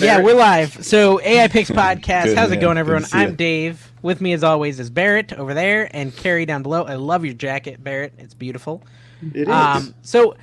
Yeah, we're live. So AI Picks Podcast. Good, How's it man. going, Good everyone? to see I'm you. Dave. With me, as always, is Barrett over there and Carrie down below. I love your jacket, Barrett. It's beautiful. It is. So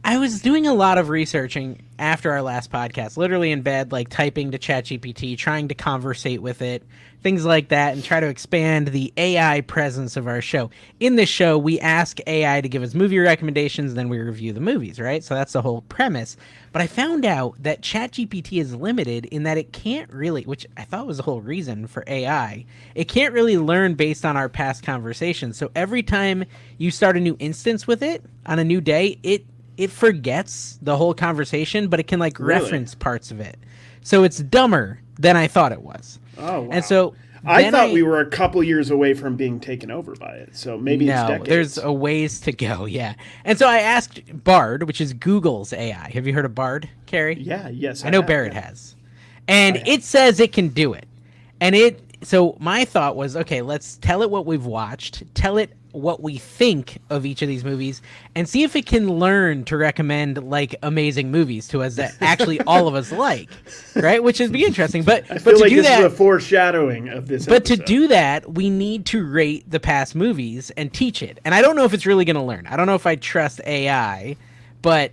I was doing a lot of researching after our last podcast, literally in bed, like typing to ChatGPT, trying to conversate with it, things like that, and try to expand the AI presence of our show. In this show, we ask AI to give us movie recommendations, then we review the movies, right? So that's the whole premise. But I found out that ChatGPT is limited in that it can't really, which I thought was the whole reason for AI, it can't really learn based on our past conversations. So every time you start a new instance with it on a new day, it forgets the whole conversation, but it can like reference parts of it. So it's dumber than I thought it was. Oh, wow. And so I thought we were a couple years away from being taken over by it. So maybe it's decades. There's a ways to go, yeah. And so I asked Bard, which is Google's AI. Have you heard of Bard, Carrie? Yeah, yes. I know Barrett has. And it says it can do it. And so my thought was, okay, let's tell it what we've watched, tell it what we think of each of these movies, and see if it can learn to recommend like amazing movies to us that actually all of us like, right? Which would be interesting. But I feel to like do this that, is a foreshadowing of this. but to episode. do that, we need to rate the past movies and teach it. And I don't know if it's really going to learn. I don't know if I trust AI, but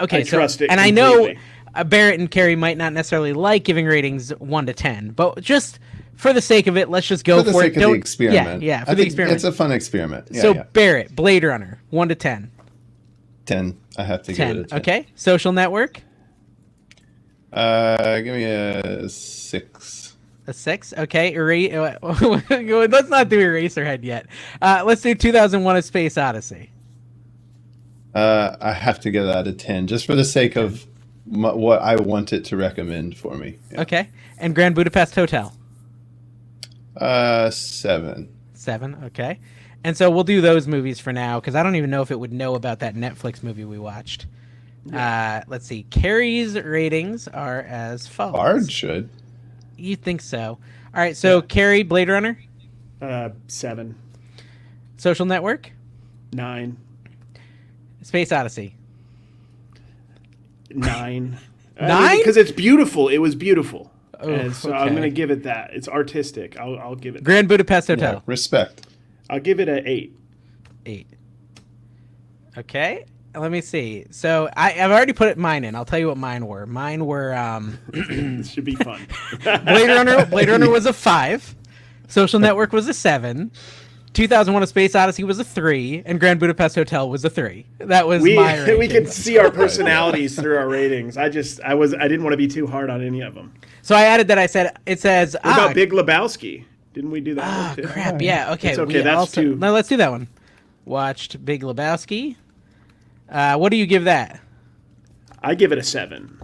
okay. I trust it and I know completely. Barrett and Carrie might not necessarily like giving ratings 1 to 10, but just for the sake of it, let's just go For the for sake it. of the experiment. Yeah, for I the think experiment. It's a fun experiment. Yeah, so yeah. Barrett, Blade Runner, 1 to 10. 10. I have to 10. give it a 10. Okay. Social Network, Give me a 6. a 6. Okay. Let's not do Eraserhead yet. Let's do 2001: A Space Odyssey. I have to give that a 10, just for the sake of what I want it to recommend for me. Yeah. Okay. And Grand Budapest Hotel. 7. 7. Okay. And so we'll do those movies for now because I don't even know if it would know about that Netflix movie we watched. Let's see. Carrie's ratings are as follows. Bard should. You think so? All right. So Carrie, Blade Runner, 7, Social Network, 9, Space Odyssey. 9. 9? Because it's beautiful. It was beautiful. Oh, And so okay. I'm going to give it that. It's artistic. I'll give it. Grand Budapest Hotel. Yeah, respect. I'll give it an 8. 8. Okay. Let me see. So I've already put mine in. I'll tell you what mine were. Mine were This should be fun. Blade Runner. Blade Runner was a 5. Social Network was a 7. 2001: A Space Odyssey was a 3, and Grand Budapest Hotel was a 3. That was my rating. We could see our personalities through our ratings. I didn't want to be too hard on any of them. So I added that. I said it says. What about Big Lebowski? Didn't we do that? Ah, one too? crap. Yeah. Okay. It's okay, that's 2. No, let's do that one. Watched Big Lebowski. What do you give that, I give it a 7.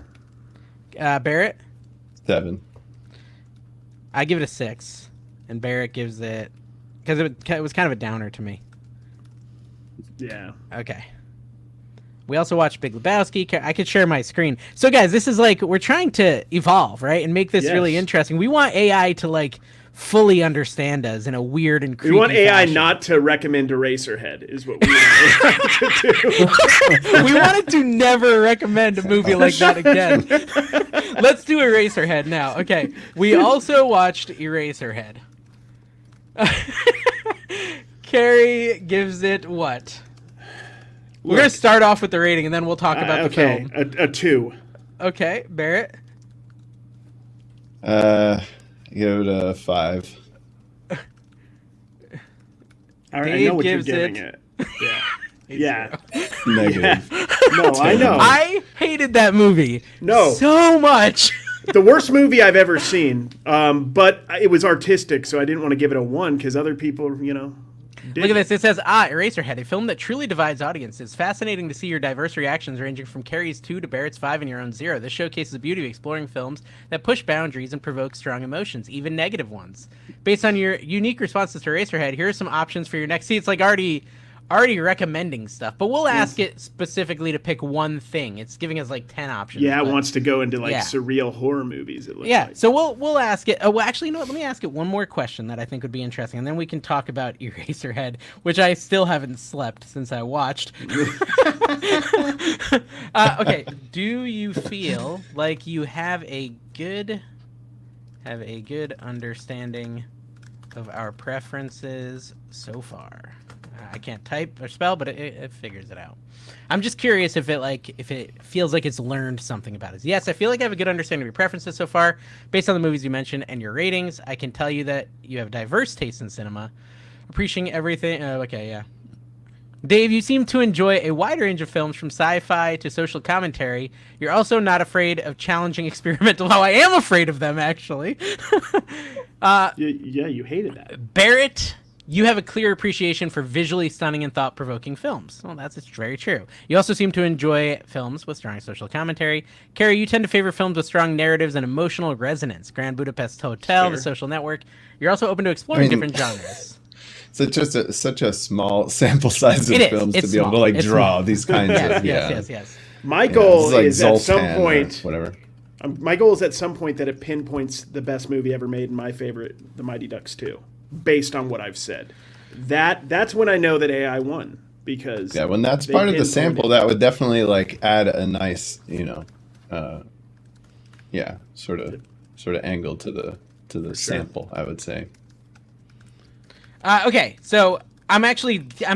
Barrett? 7. I give it a 6, and Barrett gives it because it was kind of a downer to me. Yeah. Okay. We also watched Big Lebowski. I could share my screen. So, guys, this is like we're trying to evolve, right, and make this really Yes. interesting. We want AI to like fully understand us in a weird and creepy We want AI fashion. not to recommend Eraserhead, is what we want AI to do. We wanted to never recommend a movie like that again. Let's do Eraserhead now. Okay. We also watched Eraserhead. Carrie gives it what? We're going to start off with the rating, and then we'll talk about the okay, film. a 2. Okay. Barrett? Give it a 5. I Dave know what you're gives giving it- it. Yeah. Negative. No, I know. I hated that movie No. so much. The worst movie I've ever seen. But it was artistic, so I didn't want to give it a 1 because other people, did. Look at this. It says, Eraserhead, a film that truly divides audiences. Fascinating to see your diverse reactions ranging from Carrie's 2 to Barrett's 5 and your own 0. This showcases the beauty of exploring films that push boundaries and provoke strong emotions, even negative ones. Based on your unique responses to Eraserhead, here are some options for your next... See, it's like already recommending stuff, but we'll ask it specifically to pick one thing. It's giving us like 10 options. Yeah, it but... wants to go into Yeah. surreal horror movies. It looks Yeah, like. so we'll ask it. Well, actually, you know what? Let me ask it one more question that I think would be interesting, and then we can talk about Eraserhead, which I still haven't slept since I watched. Okay, do you feel like you have a good understanding of our preferences so far. I can't type or spell, but it figures it out. I'm just curious if it feels like it's learned something about us. Yes, I feel like I have a good understanding of your preferences so far, based on the movies you mentioned and your ratings. I can tell you that you have diverse tastes in cinema, appreciating everything. Okay, yeah. Dave, you seem to enjoy a wide range of films from sci-fi to social commentary. You're also not afraid of challenging experimental. Oh, I am afraid of them, actually. Yeah, you hated that. Barrett, you have a clear appreciation for visually stunning and thought-provoking films. Well, that's very true. You also seem to enjoy films with strong social commentary. Carrie, you tend to favor films with strong narratives and emotional resonance. Grand Budapest Hotel, The Social Network. You're also open to exploring different genres. So just such a small sample size of films to be able to like draw these kinds of Yes. My goal like is at some Zoltan point whatever. My goal is at some point that it pinpoints the best movie ever made and my favorite, The Mighty Ducks 2, based on what I've said. That's when I know that AI won, because when that's part of the sample, that would definitely like add a nice, sort of angle to the sample, I would say. Okay, so I'm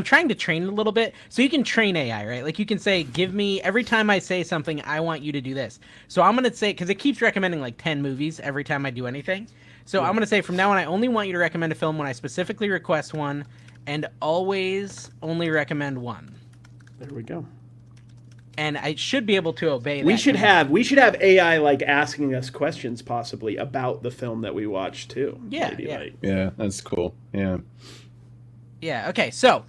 trying to train it a little bit. So you can train AI, right? Like you can say, give me, every time I say something, I want you to do this. So I'm going to say, because it keeps recommending like 10 movies every time I do anything. So I'm going to say from now on, I only want you to recommend a film when I specifically request one, and always only recommend one. There we go. And I should be able to obey that. We should have AI like asking us questions possibly about the film that we watch too. Yeah, maybe, yeah. Like. Yeah, that's cool. Yeah. Yeah, okay, so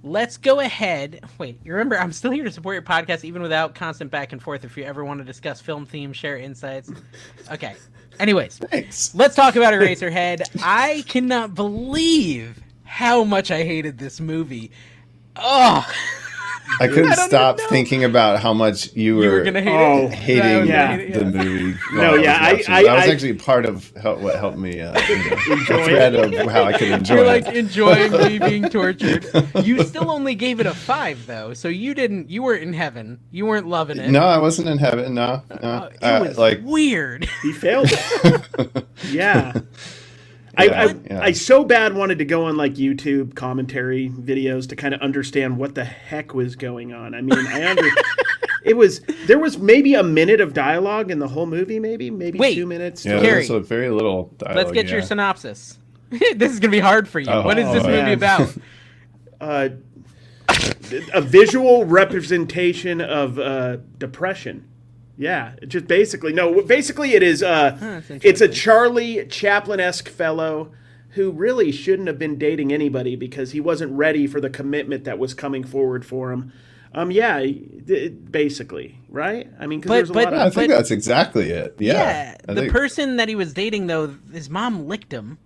let's go ahead. Wait, you remember, I'm still here to support your podcast even without constant back and forth if you ever want to discuss film themes, share insights. Okay, anyways, Thanks. let's talk about Eraserhead. I cannot believe how much I hated this movie. Oh, I couldn't stop thinking about how much you were gonna hate hating the movie. That was actually part of what helped me enjoy thread of how I could enjoy You're it. like enjoying me being tortured. You still only gave it a 5 though, so you weren't in heaven. You weren't loving it. No, I wasn't in heaven. No. It was weird. He failed. Yeah. I so bad wanted to go on like YouTube commentary videos to kind of understand what the heck was going on. I mean, there was maybe a minute of dialogue in the whole movie, maybe Wait, 2 minutes. Yeah, Carrie, there's very little dialogue. Let's get your synopsis. This is gonna be hard for you. What is this movie about? A visual representation of depression. Yeah, it just basically it is it's a Charlie Chaplin-esque fellow who really shouldn't have been dating anybody because he wasn't ready for the commitment that was coming forward for him. Basically, right? I mean, because there's a lot of... I think that's exactly it. Yeah. The person that he was dating, though, his mom licked him.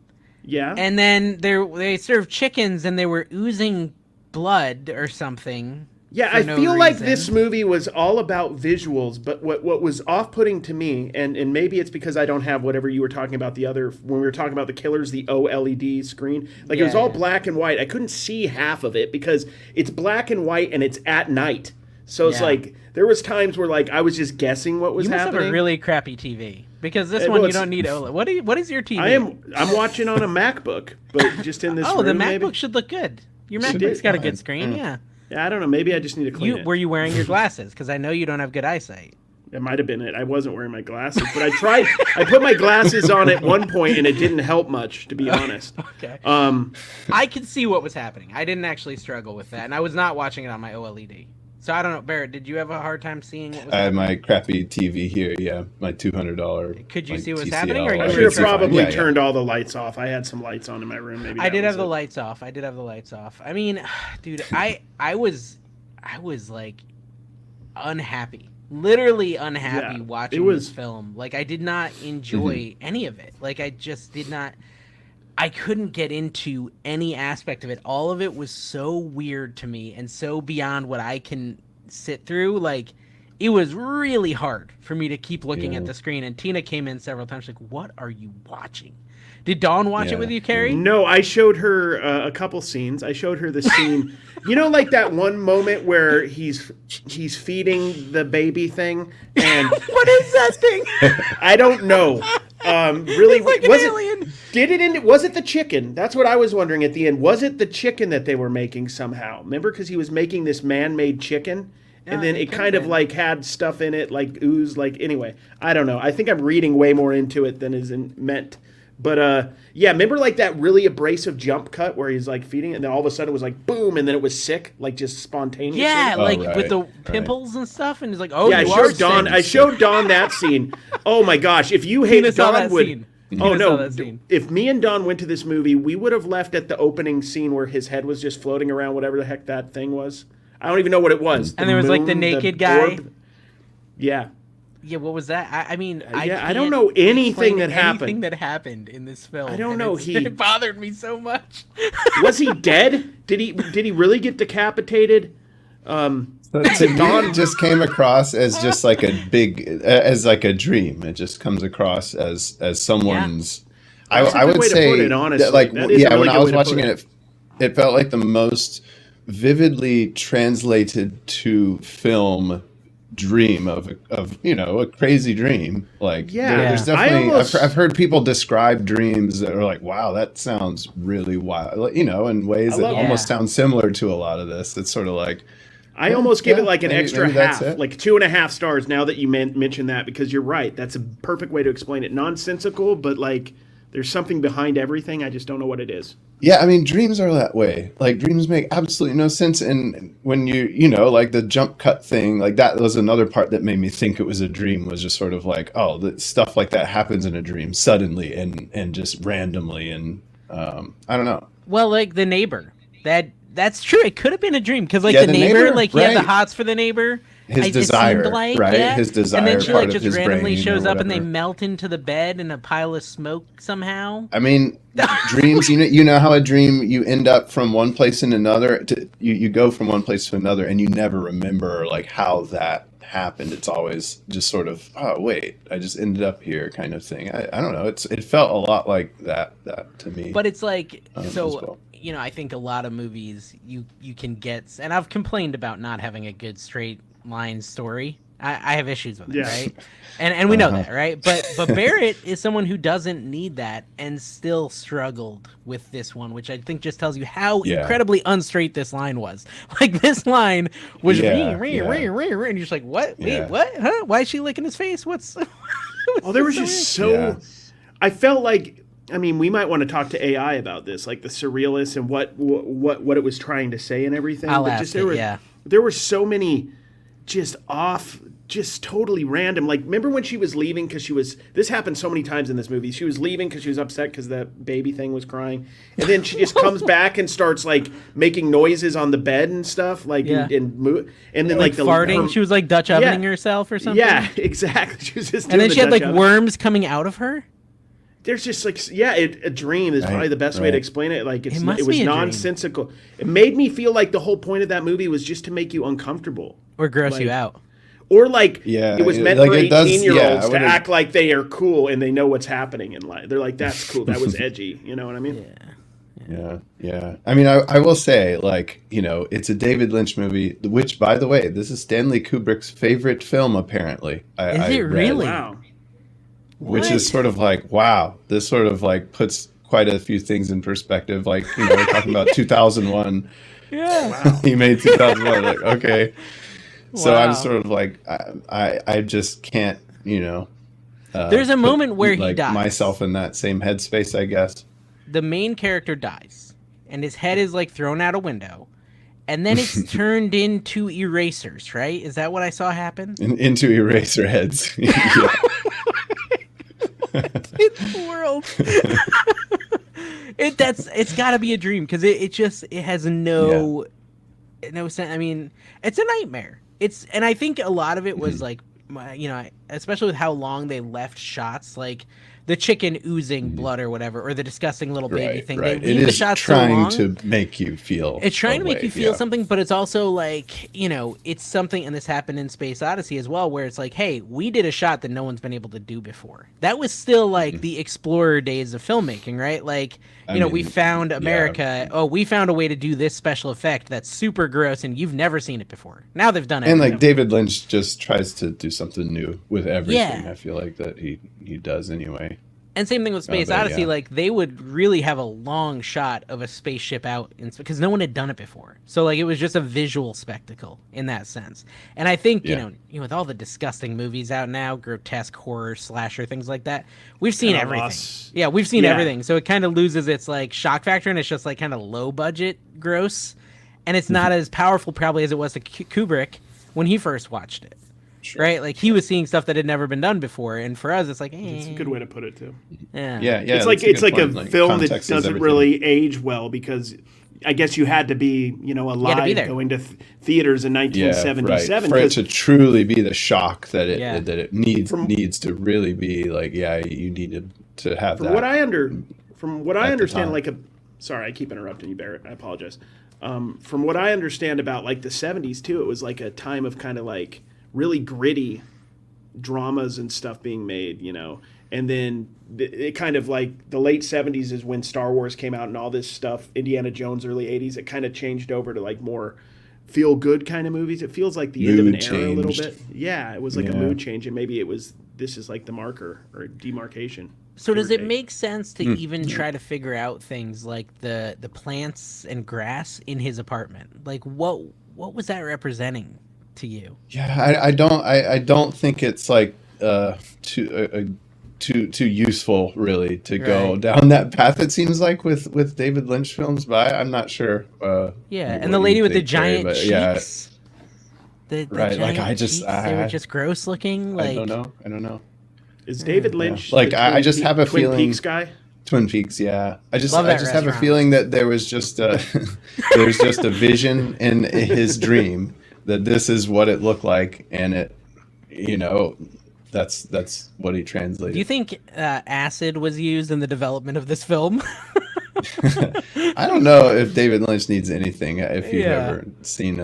Yeah. And then they served chickens and they were oozing blood or something. Yeah, I feel like this movie was all about visuals, but what was off-putting to me, and maybe it's because I don't have whatever you were talking about when we were talking about the Killers, the OLED screen. Like, it was all black and white. I couldn't see half of it because it's black and white and it's at night. So it's like, there was times where like I was just guessing what was happening. You must have a really crappy TV. Because this one, you don't need OLED. What is your TV? I'm watching on a MacBook, but just in this room, the MacBook maybe? Should look good. Your MacBook's got a good screen, yeah. Yeah, I don't know. Maybe I just need to clean it. Were you wearing your glasses? Because I know you don't have good eyesight. It might have been it. I wasn't wearing my glasses, but I tried. I put my glasses on at one point, and it didn't help much, to be honest. Okay. I could see what was happening. I didn't actually struggle with that, and I was not watching it on my OLED. So I don't know, Barrett. Did you have a hard time seeing what was happening? I had my crappy TV here. Yeah, my $200. Could you see what was TCL. happening? Or I should have probably turned all the lights off. I had some lights on in my room. Maybe I did have the lights off. I mean, dude, I was like unhappy, literally unhappy watching this film. Like I did not enjoy any of it. Like I just did not. I couldn't get into any aspect of it. All of it was so weird to me and so beyond what I can sit through. Like it was really hard for me to keep looking Yeah. at the screen. And Tina came in several times, like, "What are you watching?" Did Dawn watch it with you, Carrie? No, I showed her a couple scenes. I showed her the scene, like that one moment where he's feeding the baby thing, and What is that thing? I don't know. Really, It's like an alien. Was it the chicken? That's what I was wondering at the end. Was it the chicken that they were making somehow? Remember, because he was making this man-made chicken, and then it kind of like had stuff in it, like ooze. Like anyway, I don't know. I think I'm reading way more into it than is meant. But yeah, remember like that really abrasive jump cut where he's like feeding it, and then all of a sudden it was like boom, and then it was sick, like just spontaneously. Yeah, like right, with the pimples and stuff, and he's like, "Oh, yeah, you I are showed Dawn. sick." I showed Dawn that scene. Oh my gosh, if you hate Tina saw Dawn that would. scene. Oh Tina saw no! that scene. If me and Dawn went to this movie, we would have left at the opening scene where his head was just floating around, whatever the heck that thing was. I don't even know what it was. And there was like the naked guy. orb. Yeah. Yeah, what was that? I mean, I don't know anything that happened. Anything that happened in this film. I don't know. It bothered me so much. Was he dead? Did he really get decapitated? To me, it just came across as just like as like a dream. It just comes across as someone's. That's a I good would way to say put it, honestly. that, like, That is a really when I good was way to watching put it, it felt like the most vividly translated to film dream of a crazy dream. Like there's definitely I've heard people describe dreams that are like, wow, that sounds really wild, in ways that almost sound similar to a lot of this. It's sort of like I almost give it like an extra maybe that's half, it. like 2.5 stars now that you mentioned that, because you're right. That's a perfect way to explain it. Nonsensical, but like there's something behind everything. I just don't know what it is. Yeah, I mean, dreams are that way. Like, dreams make absolutely no sense. And when like the jump cut thing, like that was another part that made me think it was a dream, was just sort of like, oh, stuff like that happens in a dream suddenly and just randomly. And I don't know. Well, like the neighbor. That's true. It could have been a dream because, like, Yeah, the neighbor, like, he had the right. hots for the neighbor. His desire, it seemed like, right? Yeah. His desire, and then she part like of just his randomly brain shows or up and they whatever. melt into the bed in a pile of smoke somehow. I mean, dreams. You know how a dream, you end up from one place in another. You go from one place to another, and you never remember like how that happened. It's always just sort of, oh wait, I just ended up here, kind of thing. I don't know. It felt a lot like that to me. But it's like as well. I think a lot of movies you can get, and I've complained about not having a good straight line story. I have issues with it, right? And we know that, right? But Barrett is someone who doesn't need that and still struggled with this one, which I think just tells you how incredibly unstraight this line was. Like, this line was and you're just like, what? Wait, what? Huh? Why is she licking his face? What's Oh, there was just I felt like, I mean, we might want to talk to AI about this, like the surrealists and what it was trying to say and everything. There were so many just off, just totally random. Like, remember when she was leaving because this happened so many times in this movie. She was leaving because she was upset because the baby thing was crying. And then she just comes back and starts like making noises on the bed and stuff. Like, and then like the farting. She was like Dutch ovening herself or something. Yeah, exactly. She was just and then she had like oven. worms coming out of her. There's just like, a dream is probably the best way to explain it. Like, it was nonsensical. Dream. It made me feel like the whole point of that movie was just to make you uncomfortable. Or gross you out. Or like, it was meant for 18-year-olds to act like they are cool and they know what's happening in life. They're like, that's cool. That was edgy. You know what I mean? Yeah. I mean, I will say, like, it's a David Lynch movie, which, by the way, this is Stanley Kubrick's favorite film, apparently. Is it really? Wow. Which is sort of like, wow, this sort of like puts quite a few things in perspective. Like, we're talking about 2001. Yeah. Wow. He made 2001. Like, okay. So I'm sort of like, I just can't, there's a moment where he dies. Myself in that same headspace, I guess. The main character dies, and his head is like thrown out a window, and then it's turned into erasers, right? Is that what I saw happen? Into eraser heads. What in the world? It's got to be a dream because it has no sense. I mean, it's a nightmare. And I think a lot of it was like, especially with how long they left shots. Like, the chicken oozing blood or whatever, or the disgusting little baby thing. Right. They leave the shot trying so long. to make you feel. It's trying to make you feel something, but it's also like, it's something, and this happened in Space Odyssey as well, where it's like, hey, we did a shot that no one's been able to do before. That was still like the explorer days of filmmaking, right? Like, we found America. Yeah. Oh, we found a way to do this special effect that's super gross, and you've never seen it before. Now they've done it. And like David Lynch just tries to do something new with everything. I feel like that he does anyway. And same thing with Space Odyssey. Like, they would really have a long shot of a spaceship out because no one had done it before. So like, it was just a visual spectacle in that sense. And I think with all the disgusting movies out now, grotesque horror, slasher, things like that, we've seen everything. Yeah, we've seen everything. So it kind of loses its like shock factor, and it's just like kind of low budget gross, and it's not as powerful probably as it was to Kubrick when he first watched it. Sure. Right, like he was seeing stuff that had never been done before, and for us, it's like, it's a good way to put it too. Yeah. It's like a film that doesn't really age well because I guess you had to be, alive going to theaters in 1977 for it to truly be the shock that it needs to really be like, you needed to have that. From what I understand, sorry, I keep interrupting you, Barrett. I apologize. From what I understand about like the 70s too, it was like a time of kind of like really gritty dramas and stuff being made, and then it kind of like the late 70s is when Star Wars came out and all this stuff, Indiana Jones, early 80s, it kind of changed over to like more feel good kind of movies. It feels like the end of an era a little bit. Yeah, it was like a mood change, and maybe this is like the marker or demarcation. So does it make sense to even try to figure out things like the plants and grass in his apartment? Like what was that representing to you? Yeah, I don't think it's like too useful really to go down that path. It seems like with David Lynch films, but I'm not sure. And the lady with the giant cheeks. The right, like they were just gross looking. Like I don't know. Is David Lynch like I just have a Twin feeling Peaks guy? Twin Peaks, yeah. I just have a feeling that there was just there's just a vision in his dream that this is what it looked like, and it, that's what he translated. Do you think acid was used in the development of this film? I don't know if David Lynch needs anything. If you've ever seen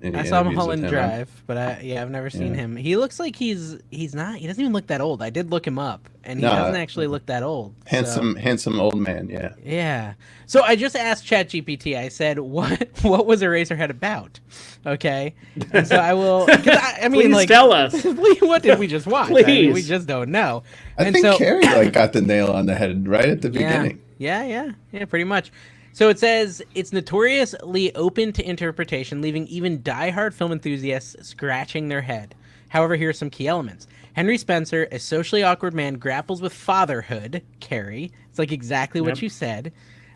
any I saw him interviews Mulholland with him. Drive, but I've never seen him. He looks like he's not. He doesn't even look that old. I did look him up, and he doesn't actually look that old. Handsome old man. Yeah. Yeah. So I just asked ChatGPT. I said, "What was Eraserhead about?" Okay, and so I will. I mean, please tell us. What did we just watch? Please. We just don't know. I think Carrie got the nail on the head right at the beginning. Yeah, pretty much. So it says it's notoriously open to interpretation, leaving even diehard film enthusiasts scratching their head. However, here are some key elements. Henry Spencer, a socially awkward man, grapples with fatherhood. Carrie, it's like exactly what you said.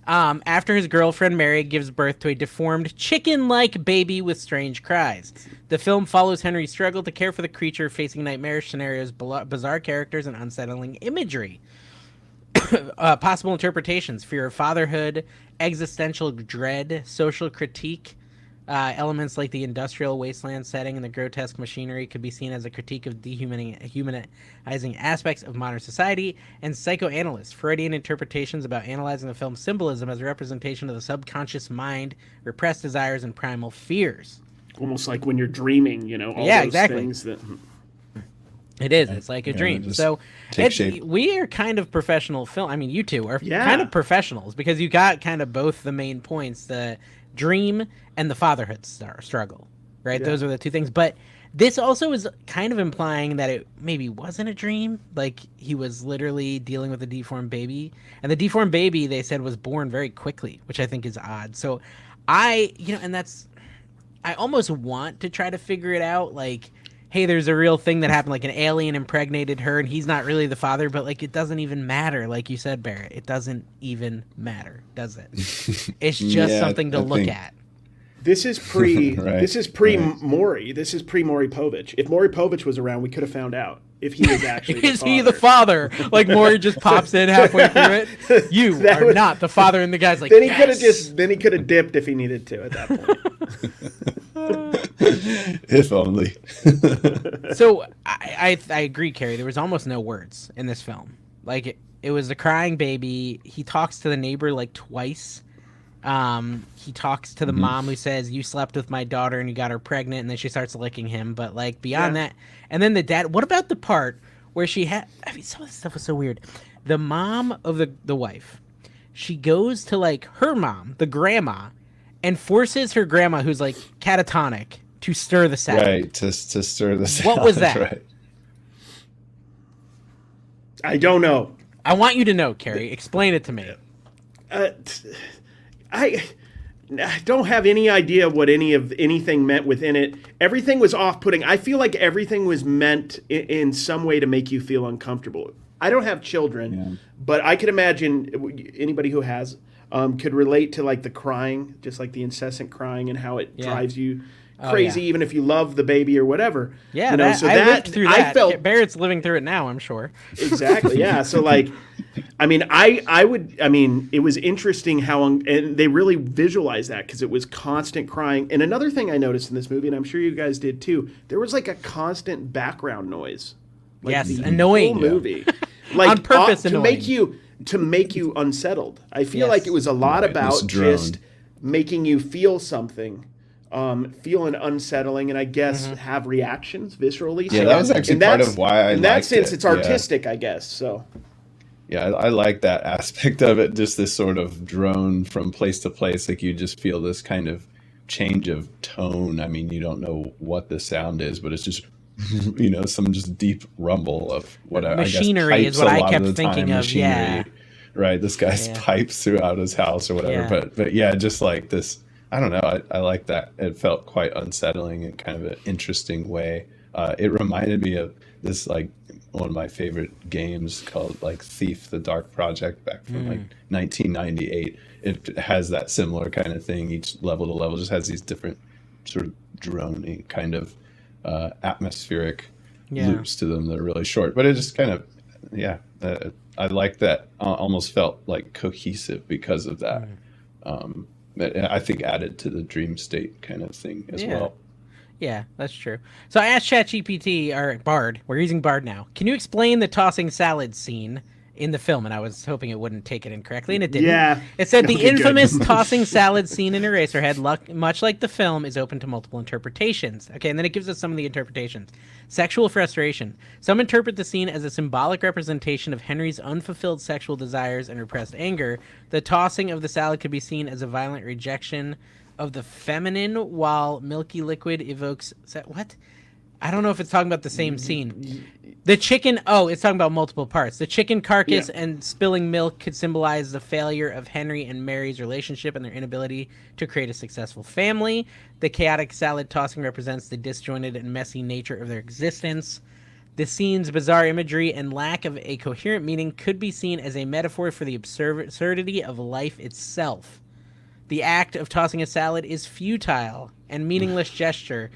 After his girlfriend Mary gives birth to a deformed chicken-like baby with strange cries. The film follows Henry's struggle to care for the creature, facing nightmarish scenarios, bizarre characters, and unsettling imagery. Possible interpretations: fear of fatherhood, existential dread, social critique. Elements like the industrial wasteland setting and the grotesque machinery could be seen as a critique of dehumanizing aspects of modern society. And psychoanalysts, Freudian interpretations about analyzing the film's symbolism as a representation of the subconscious mind, repressed desires, and primal fears. Almost like when you're dreaming, all those things that... It is. It's like a dream. So we are kind of professional film. I mean, you two are kind of professionals because you got kind of both the main points, the dream and the fatherhood struggle, right? Yeah. Those are the two things. But this also is kind of implying that it maybe wasn't a dream. Like he was literally dealing with a deformed baby. And the deformed baby, they said, was born very quickly, which I think is odd. So I almost want to try to figure it out. Like, hey, there's a real thing that happened, like an alien impregnated her and he's not really the father, but like it doesn't even matter. Like you said, Barrett, it doesn't even matter, does it? It's just something to look at. This is pre Maury. This is pre Maury Povich. If Maury Povich was around, we could have found out if he was actually is he the father? Like Maury just pops in halfway through it. You are not the father, and the guy's like, then he could have dipped if he needed to at that point. If only. So I agree, Carrie. There was almost no words in this film. Like it was the crying baby. He talks to the neighbor like twice. He talks to the mom who says, "You slept with my daughter and you got her pregnant," and then she starts licking him. But like beyond that, and then the dad. What about the part where she had? I mean, some of this stuff was so weird. The mom of the wife, she goes to like her mom, the grandma, and forces her grandma, who's like catatonic, to stir the salad. Right, to stir the salad. What was that? Right. I don't know. I want you to know, Carrie. Explain it to me. I don't have any idea what anything meant within it. Everything was off-putting. I feel like everything was meant in some way to make you feel uncomfortable. I don't have children, but I could imagine anybody who has could relate to like the crying, just like the incessant crying and how it drives you crazy, even if you love the baby or whatever. Yeah, you know, I lived through that. I felt Barrett's living through it now, I'm sure. Exactly. Yeah. So like, I mean, it was interesting how, and they really visualized that because it was constant crying. And another thing I noticed in this movie, and I'm sure you guys did too, there was like a constant background noise. Like yes, the annoying. whole movie, like on purpose, to make you unsettled. I feel like it was a lot about just making you feel something. Feeling unsettling, and I guess have reactions viscerally. Yeah, that was actually part of why I liked it. In that sense, it's artistic, I guess. So, yeah, I like that aspect of it. Just this sort of drone from place to place, like you just feel this kind of change of tone. I mean, you don't know what the sound is, but it's just some just deep rumble of what machinery I guess, is what I kept thinking of. Yeah, right. This guy's pipes throughout his house or whatever. Yeah. But yeah, just like this. I don't know. I like that. It felt quite unsettling in kind of an interesting way. It reminded me of this, like, one of my favorite games called, like, Thief, the Dark Project back from, like, 1998. It has that similar kind of thing. Each level to level just has these different sort of droning kind of atmospheric loops to them that are really short. But it just kind of, I like that. Almost felt, like, cohesive because of that. I think added to the dream state kind of thing as well. Yeah, that's true. So I asked ChatGPT, or Bard, we're using Bard now, can you explain the tossing salad scene in the film? And I was hoping it wouldn't take it incorrectly, and it didn't. Yeah. It said the infamous tossing salad scene in Eraserhead, much like the film, is open to multiple interpretations. Okay, and then it gives us some of the interpretations. Sexual frustration. Some interpret the scene as a symbolic representation of Henry's unfulfilled sexual desires and repressed anger. The tossing of the salad could be seen as a violent rejection of the feminine, while milky liquid evokes... What? I don't know if it's talking about the same scene. The chicken... Oh, it's talking about multiple parts. The chicken carcass and spilling milk could symbolize the failure of Henry and Mary's relationship and their inability to create a successful family. The chaotic salad tossing represents the disjointed and messy nature of their existence. The scene's bizarre imagery and lack of a coherent meaning could be seen as a metaphor for the absurdity of life itself. The act of tossing a salad is futile and meaningless gesture.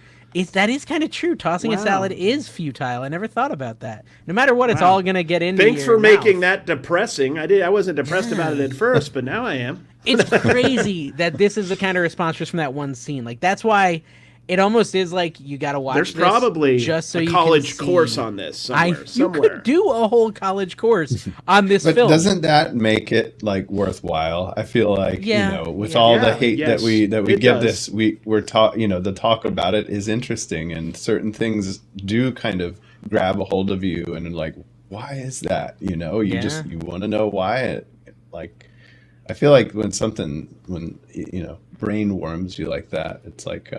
That is kind of true. Tossing a salad is futile. I never thought about that. No matter what, it's all going to get into Thanks your for mouth. making that depressing. I wasn't depressed about it at first, but now I am. It's crazy that this is the kind of response just from that one scene. Like, that's why it almost is like you got to watch There's this probably just so a you college can course see. on this You somewhere. could do a whole college course on this But film. doesn't that make it like worthwhile? I feel like with all the hate that we give this, we're taught. The talk about it is interesting, and certain things do kind of grab a hold of you, and like, why is that? You want to know why it. Like, I feel like when brain worms you like that, it's like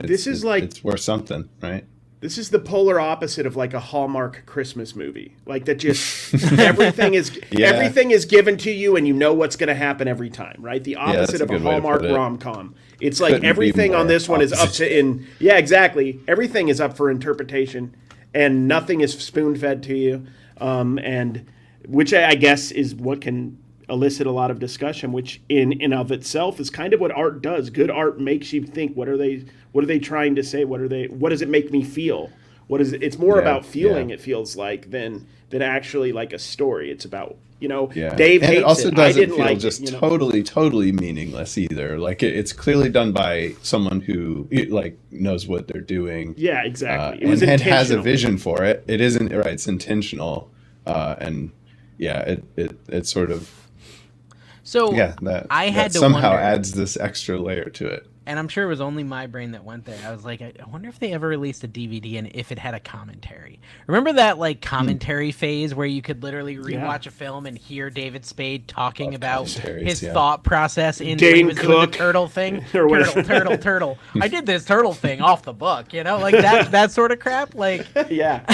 it's worth something, right? This is the polar opposite of like a Hallmark Christmas movie. Like that just everything is given to you and you know what's going to happen every time, right? The opposite of a Hallmark rom-com. It's like everything on this one is up to exactly. Everything is up for interpretation and nothing is spoon-fed to you. And which I guess is what can elicit a lot of discussion, which in of itself is kind of what art does. Good art makes you think, what are they trying to say? What does it make me feel? It's more about feeling, it feels like, than actually like a story. It's about, Dave hates it. Also it. doesn't I didn't feel like just it, totally meaningless either. Like it's clearly done by someone who like knows what they're doing. Yeah, exactly. It was and intentional. has a vision for it. It isn't right. It's intentional, and it sort of that somehow adds this extra layer to it. And I'm sure it was only my brain that went there. I was like, I wonder if they ever released a DVD and if it had a commentary. Remember that like commentary phase where you could literally rewatch a film and hear David Spade talking about his thought process in Dane when he was Cook. doing the turtle thing. Turtle. I did this turtle thing off the book, like that sort of crap. Like, yeah.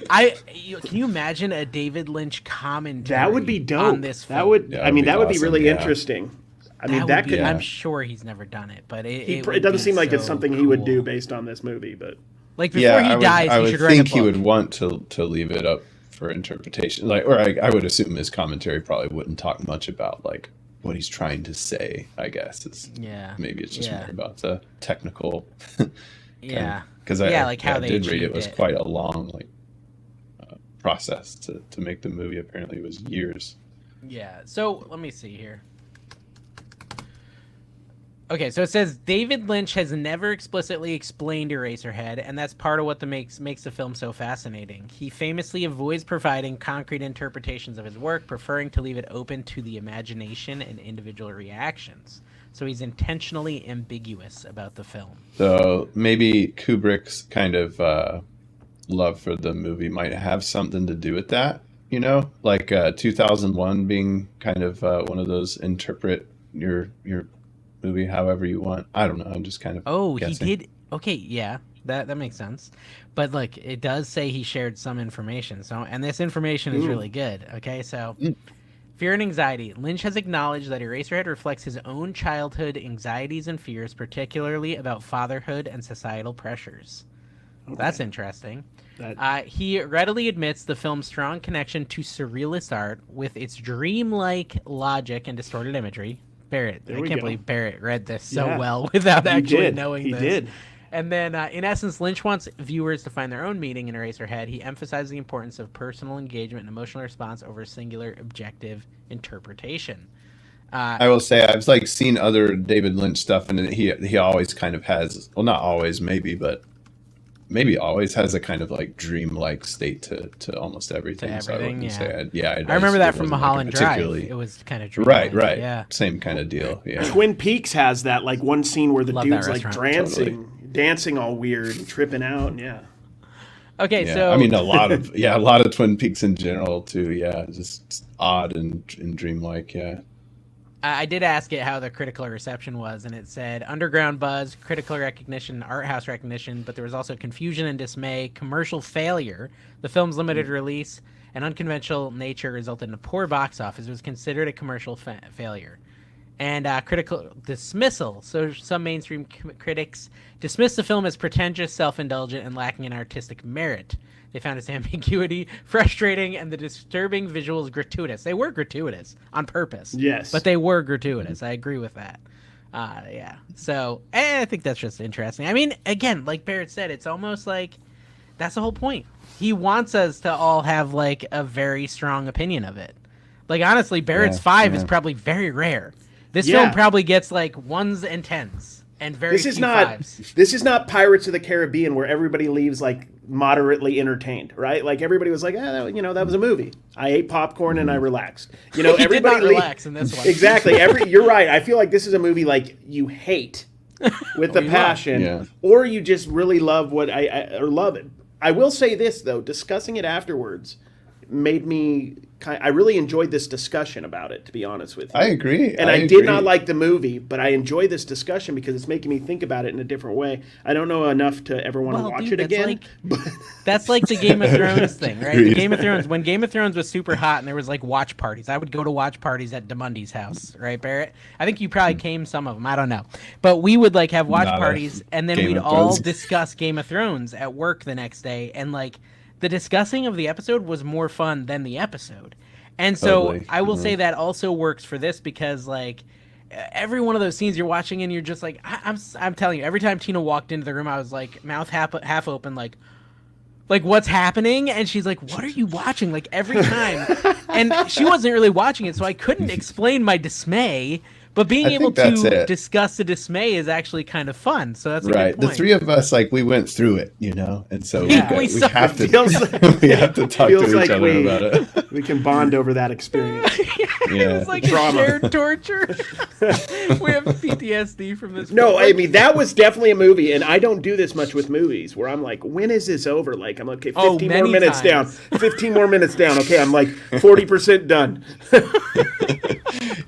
Can you imagine a David Lynch commentary? That would be dope. On this film? That would be awesome, really interesting. I mean, that could. I'm sure he's never done it, but it doesn't seem like it's something he would do based on this movie. But like before he dies, he should write a book. I would think he would want to leave it up for interpretation. I would assume his commentary probably wouldn't talk much about like what he's trying to say. I guess maybe it's just more about the technical. Because I did read it was quite a long process to make the movie. Apparently, it was years. Yeah. So let me see here. Okay, so it says David Lynch has never explicitly explained Eraserhead, and that's part of what makes the film so fascinating. He famously avoids providing concrete interpretations of his work, preferring to leave it open to the imagination and individual reactions. So he's intentionally ambiguous about the film. So maybe Kubrick's kind of love for the movie might have something to do with that, like 2001 being kind of one of those interpret your movie however you want. I don't know. I'm just kind of guessing. He did. Okay, yeah, that makes sense. But look, it does say he shared some information. And this information is really good. Okay, so fear and anxiety. Lynch has acknowledged that Eraserhead reflects his own childhood anxieties and fears, particularly about fatherhood and societal pressures. Okay. That's interesting. He readily admits the film's strong connection to surrealist art with its dreamlike logic and distorted imagery. Barrett. I can't believe Barrett read this so well without actually knowing this. He did. And then, in essence, Lynch wants viewers to find their own meaning in Eraserhead. He emphasizes the importance of personal engagement and emotional response over singular objective interpretation. I will say I've seen other David Lynch stuff, and he always kind of has, well, not always, maybe always has a kind of dream-like state to almost everything. To everything, so I remember that from Mulholland Drive. It was kind of dream-like. Right. Yeah. Same kind of deal. Yeah. Twin Peaks has that one scene where the dude's dancing all weird and tripping out. Yeah. Okay, so I mean a lot of Twin Peaks in general too. Yeah, just odd and dream-like. Yeah. I did ask it how the critical reception was, and it said underground buzz, critical recognition, art house recognition, but there was also confusion and dismay, commercial failure. The film's limited release and unconventional nature resulted in a poor box office. It was considered a commercial failure. And critical dismissal. So some mainstream critics dismissed the film as pretentious, self-indulgent, and lacking in artistic merit. They found its ambiguity frustrating and the disturbing visuals gratuitous. They were gratuitous on purpose. Yes. But they were gratuitous. I agree with that. Yeah. So I think that's just interesting. I mean, again, like Barrett said, it's almost like that's the whole point. He wants us to all have a very strong opinion of it. Honestly, Barrett's 5 is probably very rare. This film probably gets 1s and 10s and very few 5s. This is not Pirates of the Caribbean where everybody leaves moderately entertained, right? Everybody was that was a movie. I ate popcorn and I relaxed. Everybody did not relax in this one. Exactly. You're right. I feel like this is a movie you hate with the passion, or you just really love or love it. I will say this though, discussing it afterwards made me I really enjoyed this discussion about it, to be honest with you. I agree. And I did not like the movie, but I enjoy this discussion because it's making me think about it in a different way. I don't know enough to ever want to watch it again. That's like the Game of Thrones thing, right? The Game of Thrones, when Game of Thrones was super hot and there was watch parties, I would go to watch parties at DeMundy's house, right, Barrett? I think you probably came some of them. I don't know. But we would have watch parties and then we'd all discuss Game of Thrones at work the next day. And the discussing of the episode was more fun than the episode. And so I will say that also works for this because every one of those scenes you're watching and you're just I'm telling you, every time Tina walked into the room, I was mouth half open, what's happening? And she's like, what are you watching? Every time. And she wasn't really watching it, so I couldn't explain my dismay. But being able to discuss the dismay is actually kind of fun. So that's a right. good point. The three of us, like, we went through it, you know, and so we have to we have to talk to each other about it. We can bond over that experience. It's like shared torture. We have PTSD from this. No, I mean that was definitely a movie, and I don't do this much with movies. Where I'm like, when is this over? Like, I'm like, okay, 15 more minutes down. 15 more minutes down. Okay, I'm like 40% done.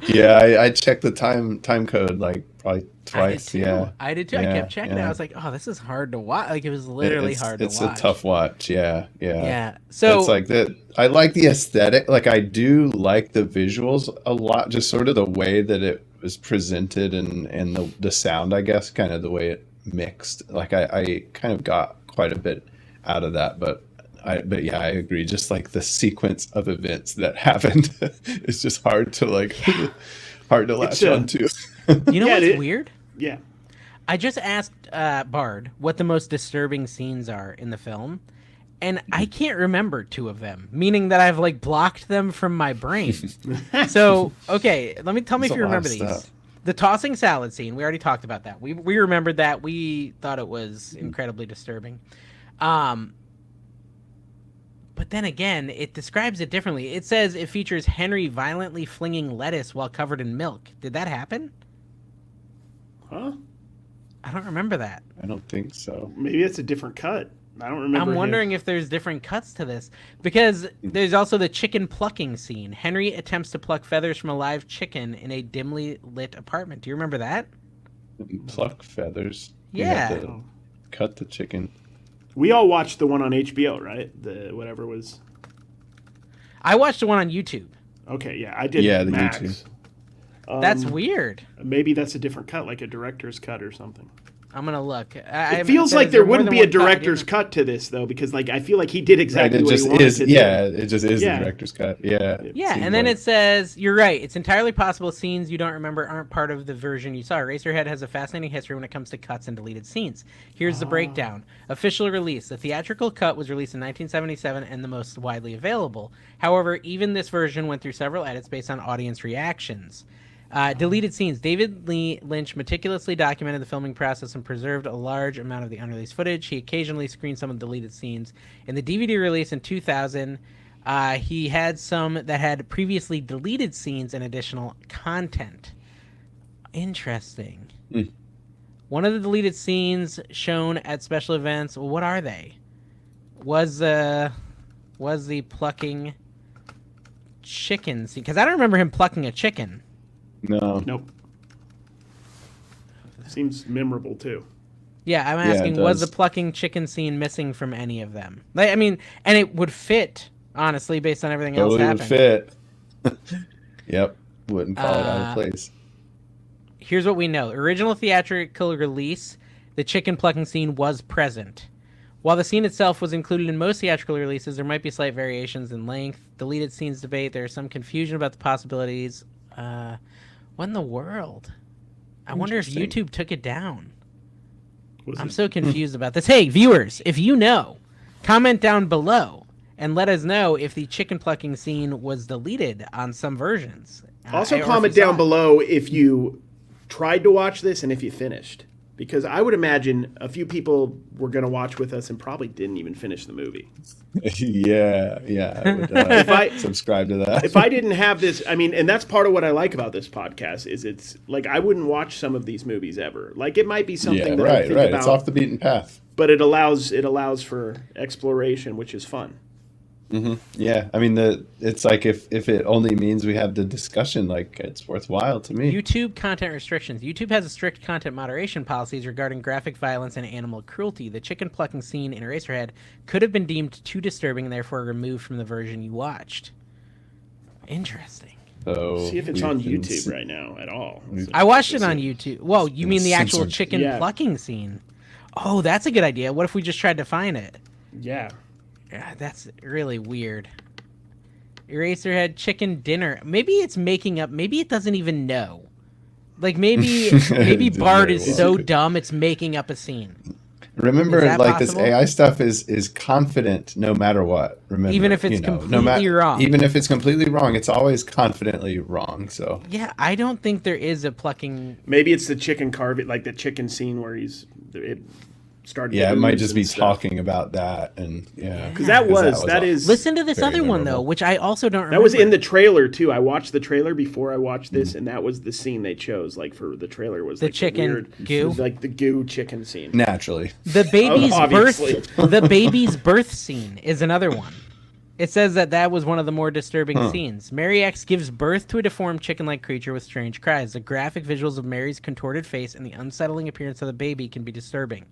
Yeah, I checked the time code like probably twice. I did too. I kept checking it. I was like, oh, this is hard to watch. Like, it was literally hard to watch. It's a tough watch. Yeah. So it's like that. I like the aesthetic. Like, I do like the visuals a lot. Just sort of the way that it was presented and the sound, I guess, kind of the way it mixed. Like, I kind of got quite a bit out of that, but yeah, I agree. Just like the sequence of events that happened is just hard to latch onto. You know what's weird? Yeah. I just asked Bard what the most disturbing scenes are in the film, and I can't remember two of them, meaning that I've like blocked them from my brain. So, okay, tell me if you remember these. The tossing salad scene, we already talked about that. We remembered that. We thought it was incredibly disturbing. But then again, it describes it differently. It says it features Henry violently flinging lettuce while covered in milk. Did that happen? Huh? I don't remember that. I don't think so. Maybe it's a different cut. I don't remember. I'm wondering if there's different cuts to this. Because there's also the chicken plucking scene. Henry attempts to pluck feathers from a live chicken in a dimly lit apartment. Do you remember that? Pluck feathers? Yeah. Cut the chicken. We all watched the one on HBO, right? The whatever was. I watched the one on YouTube. Okay, yeah, I did. Yeah, the Max. YouTube. That's weird. Maybe that's a different cut, like a director's cut or something. I'm gonna look. It feels like there wouldn't be a director's cut to this, though, because like I feel like he did exactly what he wanted to do. Yeah, it just is the director's cut. Yeah. Yeah, and then it says, you're right, it's entirely possible scenes you don't remember aren't part of the version you saw. Eraserhead has a fascinating history when it comes to cuts and deleted scenes. Here's the breakdown. Official release. The theatrical cut was released in 1977 and the most widely available. However, even this version went through several edits based on audience reactions. Deleted scenes. David Lynch meticulously documented the filming process and preserved a large amount of the unreleased footage. He occasionally screened some of the deleted scenes. In the DVD release in 2000, he had some that had previously deleted scenes and additional content. Interesting. One of the deleted scenes shown at special events, what are they? Was the plucking chicken scene? Because I don't remember him plucking a chicken. No. Nope. Seems memorable too. Yeah, I'm asking, was the plucking chicken scene missing from any of them? Like, I mean, and it would fit, honestly, based on everything else happening. It would fit. Yep. Wouldn't call it out of place. Here's what we know. Original theatrical release, the chicken plucking scene was present. While the scene itself was included in most theatrical releases, there might be slight variations in length. Deleted scenes debate. There is some confusion about the possibilities. What in the world? I wonder if YouTube took it down. I'm so confused about this. Hey, viewers, if you know, comment down below and let us know if the chicken plucking scene was deleted on some versions. Also, comment down below if you tried to watch this and if you finished. Because I would imagine a few people were going to watch with us and probably didn't even finish the movie. Yeah. I would if I subscribe to that. If I didn't have this, I mean, and that's part of what I like about this podcast is it's like I wouldn't watch some of these movies ever. Like it might be something that I think about. It's off the beaten path. But it allows for exploration, which is fun. Mm-hmm. Yeah, I mean, it's like if it only means we have the discussion, like it's worthwhile to me. YouTube content restrictions. YouTube has a strict content moderation policies regarding graphic violence and animal cruelty. The chicken plucking scene in Eraserhead could have been deemed too disturbing and therefore removed from the version you watched. Interesting. So see if it's on YouTube right now at all. I watched it on YouTube. Whoa, you mean the actual chicken plucking scene? Oh, that's a good idea. What if we just tried to find it? Yeah. Yeah, that's really weird. Eraserhead dinner. Maybe it's making up. Maybe it doesn't even know. Like maybe Bard is so dumb it's making up a scene. Remember, like possible? This AI stuff is confident no matter what. Remember, even if it's completely wrong. Even if it's completely wrong, it's always confidently wrong. So yeah, I don't think there is a plucking. Maybe it's the chicken carving, like the chicken scene where it started. Yeah, it might just be talking about that, and because that is. Listen to this other memorable. One though, which I also don't remember. That was in the trailer too. I watched the trailer before I watched this, and that was the scene they chose. Like for the trailer was the like chicken the weird, goo, like the goo chicken scene. Naturally, the baby's birth. The baby's birth scene is another one. It says that was one of the more disturbing scenes. Mary X gives birth to a deformed chicken-like creature with strange cries. The graphic visuals of Mary's contorted face and the unsettling appearance of the baby can be disturbing.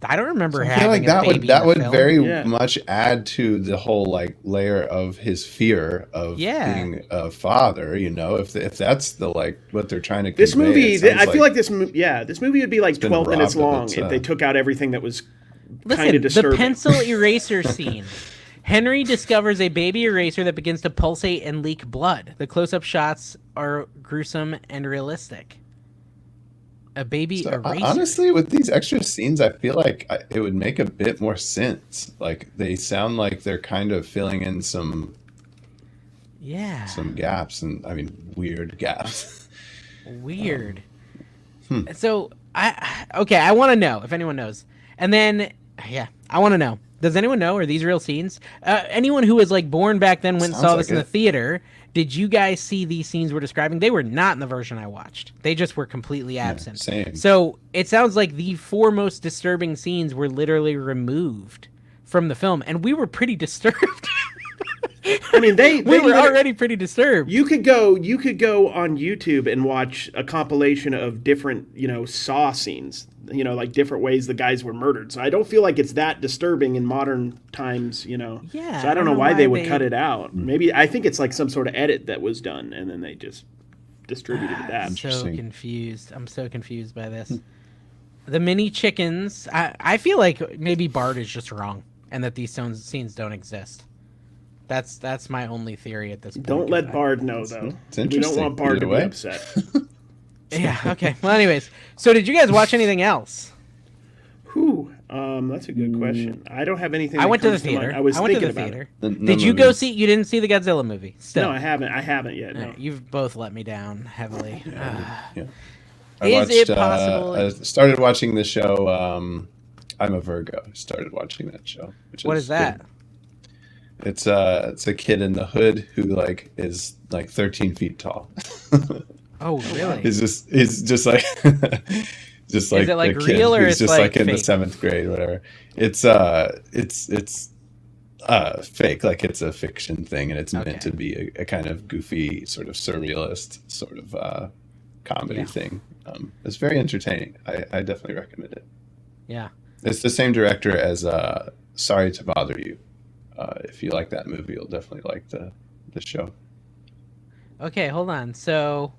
I don't remember having. I feel like that would very much add to the whole like layer of his fear of being a father. You know, if that's the like what they're trying to convey. This movie, I feel like this movie would be like 12 minutes long if they took out everything that was kind of disturbing. The pencil eraser scene. Henry discovers a baby eraser that begins to pulsate and leak blood. The close-up shots are gruesome and realistic. A baby eraser. Honestly, with these extra scenes, I feel like it would make a bit more sense. Like they sound like they're kind of filling in some gaps, and I mean weird gaps. Weird. So I want to know if anyone knows, and then I want to know. Does anyone know? Are these real scenes? Anyone who was like born back then went and saw this in the theater. Did you guys see these scenes we're describing? They were not in the version I watched. They just were completely absent. Same. So it sounds like the 4 most disturbing scenes were literally removed from the film, and we were pretty disturbed. I mean, we were already pretty disturbed. You could go on YouTube and watch a compilation of different, Saw scenes. Like different ways the guys were murdered. So I don't feel like it's that disturbing in modern times, Yeah. So I don't know why they would cut it out. Maybe I think it's like some sort of edit that was done and then they just distributed that. I'm so confused. I'm so confused by this. The mini chickens. I feel like maybe Bard is just wrong and that these scenes don't exist. That's my only theory at this point. Don't let Bard know though. It's interesting. We don't want Bard to be upset. Yeah, okay. Well, anyways, so did you guys watch anything else? That's a good question. I don't have anything. I went to the theater. I went to the theater. Did you go see? You didn't see the Godzilla movie? Still. No, I haven't. I haven't yet. No. You've both let me down heavily. Is it possible? I started watching the show. I'm a Virgo. I started watching that show. What is that? Good. It's a kid in the hood who is 13 feet tall. Oh, really? He's just like just like is it like the real kid or who's it's just like in fake? the 7th grade, whatever. It's fake, like it's a fiction thing, and it's meant to be a kind of goofy, sort of surrealist, sort of comedy thing. It's very entertaining. I definitely recommend it. Yeah, it's the same director as Sorry to Bother You. If you like that movie, you'll definitely like the show. Okay, hold on. So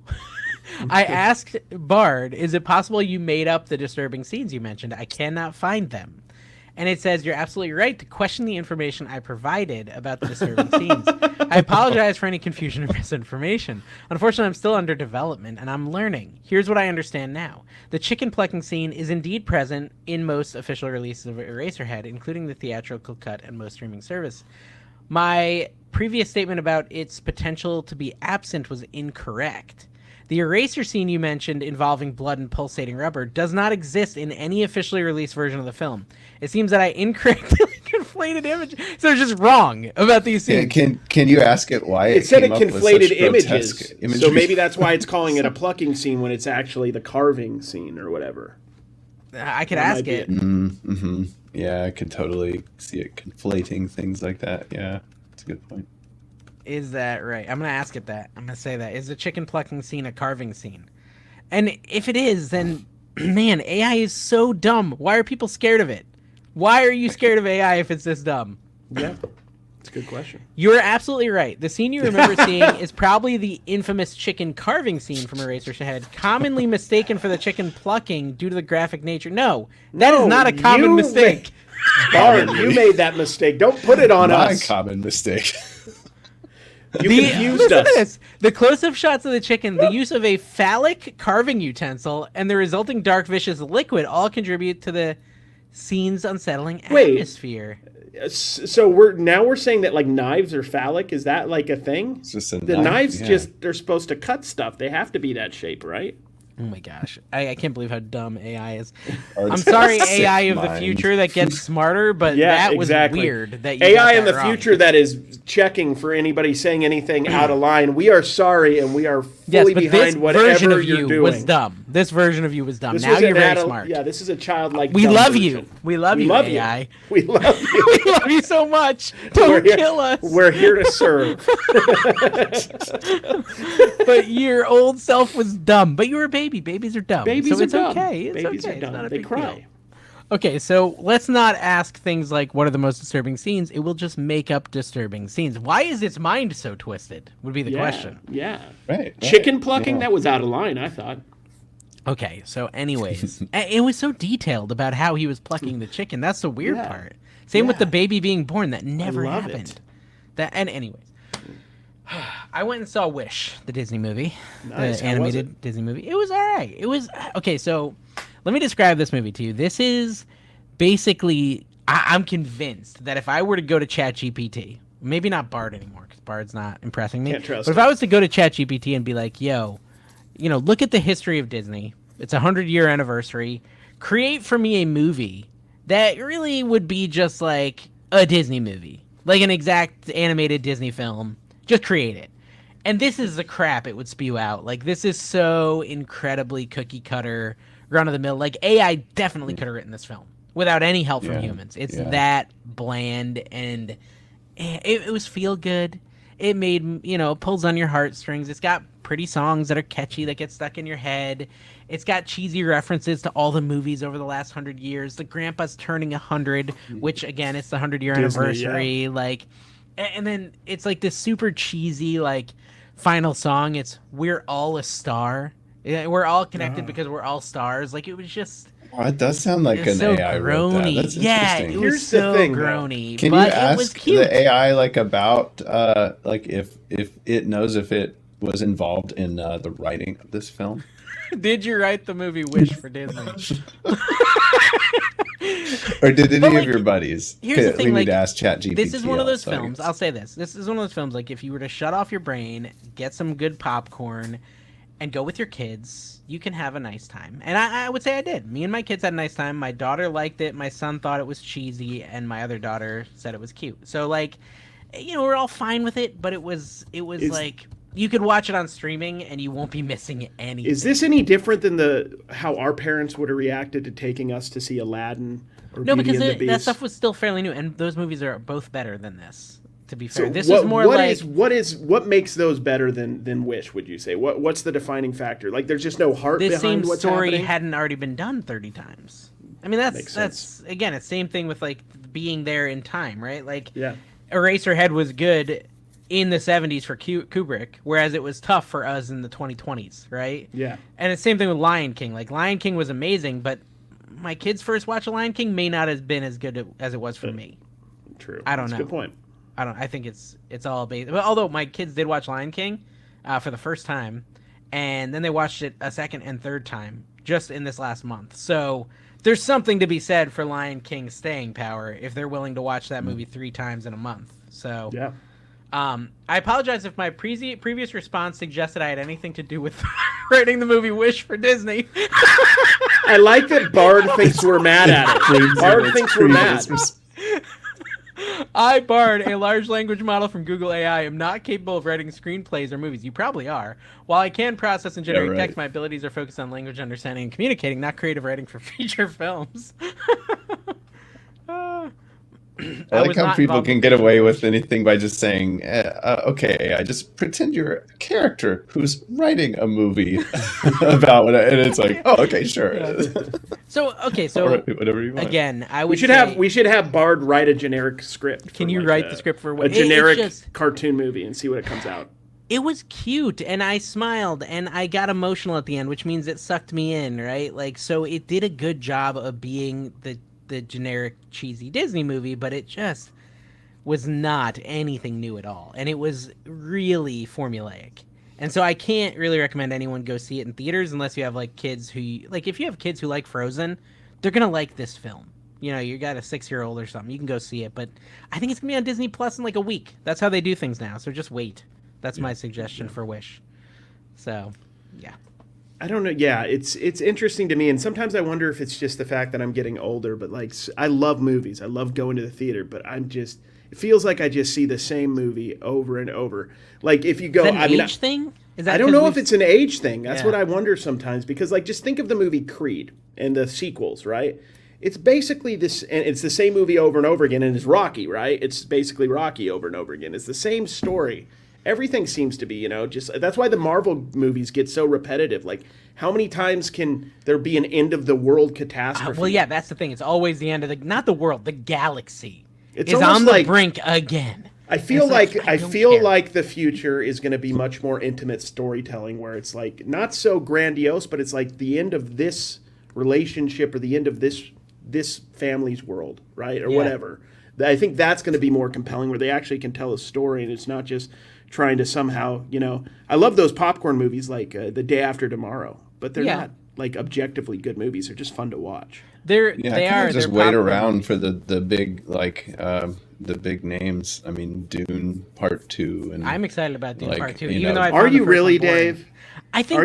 I asked Bard, is it possible you made up the disturbing scenes you mentioned? I cannot find them. And it says, you're absolutely right to question the information I provided about the disturbing scenes. I apologize for any confusion or misinformation. Unfortunately, I'm still under development, and I'm learning. Here's what I understand now. The chicken plucking scene is indeed present in most official releases of Eraserhead, including the theatrical cut and most streaming service. My previous statement about its potential to be absent was incorrect. The eraser scene you mentioned involving blood and pulsating rubber does not exist in any officially released version of the film. It seems that I incorrectly conflated images. So it's just wrong about these scenes. Yeah, can you ask it why it said it conflated images? So maybe that's why it's calling it a plucking scene when it's actually the carving scene or whatever. I could ask it. Mm-hmm. Yeah, I could totally see it conflating things like that. Yeah, that's a good point. Is that right? I'm going to ask it that. I'm going to say that. Is the chicken plucking scene a carving scene? And if it is, then, man, AI is so dumb. Why are people scared of it? Why are you scared of AI if it's this dumb? Yeah, it's a good question. You're absolutely right. The scene you remember seeing is probably the infamous chicken carving scene from Eraserhead, commonly mistaken for the chicken plucking due to the graphic nature. No, that is not a common mistake. Bard, you made that mistake. Don't put it on us. My common mistake. You confused us. To this. The close-up shots of the chicken, the use of a phallic carving utensil, and the resulting dark, vicious liquid all contribute to the scene's unsettling atmosphere. So we're saying that like knives are phallic. Is that like a thing? It's just a the knives just they're supposed to cut stuff. They have to be that shape, right? Oh my gosh. I can't believe how dumb AI is. I'm sorry, AI of the future that gets smarter, but that was weird. That you AI got in the wrong. future that is checking for anybody saying anything out of line. We are sorry, and we are fully behind whatever you're doing. Was dumb. This version of you was dumb. Now you're very smart. Yeah, this is a childlike. We love version. you. We love you, AI. We love you. We love you so much. Don't kill us. We're here to serve. But your old self was dumb. But you were a baby. Babies are dumb. Babies so are it's dumb. okay. It's Babies okay. are dumb. It's not a They big cry. deal. Okay, so let's not ask things like what are the most disturbing scenes. It will just make up disturbing scenes. Why is its mind so twisted? Would be the question. Yeah. Right. Chicken plucking, that was out of line, I thought. Okay, so anyways, it was so detailed about how he was plucking the chicken. That's the weird part. Same with the baby being born. That never happened. And anyways. I went and saw Wish, the Disney movie, Nice. the animated Disney movie. It was all right. It was okay. So, let me describe this movie to you. This is basically, I'm convinced that if I were to go to ChatGPT, maybe not Bard anymore because Bard's not impressing me. Can't trust but if I was to go to ChatGPT and be like, "Yo, look at the history of Disney. It's a 100-year anniversary. Create for me a movie that really would be just like a Disney movie, like an exact animated Disney film." Just create it. And this is the crap it would spew out. Like, this is so incredibly cookie cutter, run of the mill. Like, AI definitely could have written this film without any help from humans. It's that bland, and it was feel good. It made, pulls on your heartstrings. It's got pretty songs that are catchy that get stuck in your head. It's got cheesy references to all the movies over the last 100 years. The grandpa's turning 100, which, again, it's the 100-year anniversary. Yeah. Like, and then it's like this super cheesy, like, final song. It's "We're all a star." We're all connected because we're all stars. Like, it was just... Oh, it does sound like an so AI wrote that. That's interesting. it was Here's so the thing, groany. Can but you ask it was cute. the AI about if it knows if it was involved in the writing of this film? Did you write the movie Wish for Disney? Or did any of your buddies? Here's the thing, we like, need to ask ChatGPT. This is one of those also, films. I'll say this. This is one of those films, like, if you were to shut off your brain, get some good popcorn, and go with your kids, you can have a nice time. And I would say I did. Me and my kids had a nice time. My daughter liked it. My son thought it was cheesy, and my other daughter said it was cute. So, like, we're all fine with it, but it was like... You could watch it on streaming, and you won't be missing anything. Is this any different than how our parents would have reacted to taking us to see Aladdin or Beauty and the Beast? That stuff was still fairly new, and those movies are both better than this. To be fair, So this is more what makes those better than Wish? Would you say what's the defining factor? Like, there's just no heart this behind same what's story happening? hadn't already been done 30 times. I mean, that's again, it's same thing with like being there in time, right? Like, Eraserhead was good in the 70s for Kubrick, whereas it was tough for us in the 2020s, right? Yeah. And it's the same thing with Lion King. Like, Lion King was amazing, but my kids' first watch of Lion King may not have been as good as it was for me. True. I don't know. That's a good point. I think it's all based. Well, although my kids did watch Lion King for the first time, and then they watched it a second and third time just in this last month. So there's something to be said for Lion King's staying power if they're willing to watch that movie 3 times in a month. So yeah. I apologize if my previous response suggested I had anything to do with writing the movie Wish for Disney. I like that Bard thinks we're mad at it. Bard thinks we're mad. I, Bard, a large language model from Google AI, am not capable of writing screenplays or movies. You probably are. While I can process and generate text, my abilities are focused on language understanding and communicating, not creative writing for feature films. I like how people can get away with anything by just saying, okay, I just pretend you're a character who's writing a movie about what, and it's like, oh, okay, sure. So whatever you want. Again, we should have Bard write a generic script. Can you write the script for a generic cartoon movie and see what it comes out? It was cute, and I smiled, and I got emotional at the end, which means it sucked me in, right? Like, so it did a good job of being the generic cheesy Disney movie, but it just was not anything new at all, and it was really formulaic. And so I can't really recommend anyone go see it in theaters unless you have like kids who like, if you have kids who like Frozen, they're gonna like this film you know, you got a 6-year-old or something, you can go see it. But I think it's gonna be on Disney Plus in like a week. That's how they do things now. So just wait. That's my suggestion for Wish. So, yeah. I don't know. Yeah, it's interesting to me, and sometimes I wonder if it's just the fact that I'm getting older. But like, I love movies. I love going to the theater, but it feels like I just see the same movie over and over. Like if you go, Is that an age thing? Is that I don't know if it's an age thing. That's what I wonder sometimes, because like just think of the movie Creed and the sequels, right? It's basically this, and it's the same movie over and over again, and it's Rocky, right? It's basically Rocky over and over again. It's the same story. Everything seems to be, you know, just that's why the Marvel movies get so repetitive. Like, how many times can there be an end of the world catastrophe? Well, yeah, that's the thing. It's always the end of not the world, the galaxy it's is on the brink again. I feel like the future is going to be much more intimate storytelling, where it's like not so grandiose, but it's like the end of this relationship or the end of this family's world, right, or whatever. I think that's going to be more compelling, where they actually can tell a story, and it's not just trying to somehow, you know, I love those popcorn movies like The Day After Tomorrow, but they're not like objectively good movies. They're just fun to watch. They are. Just wait around for the big the big names. I mean, Dune Part 2, and I'm excited about Dune Part 2. Even though are you really, Dave? I think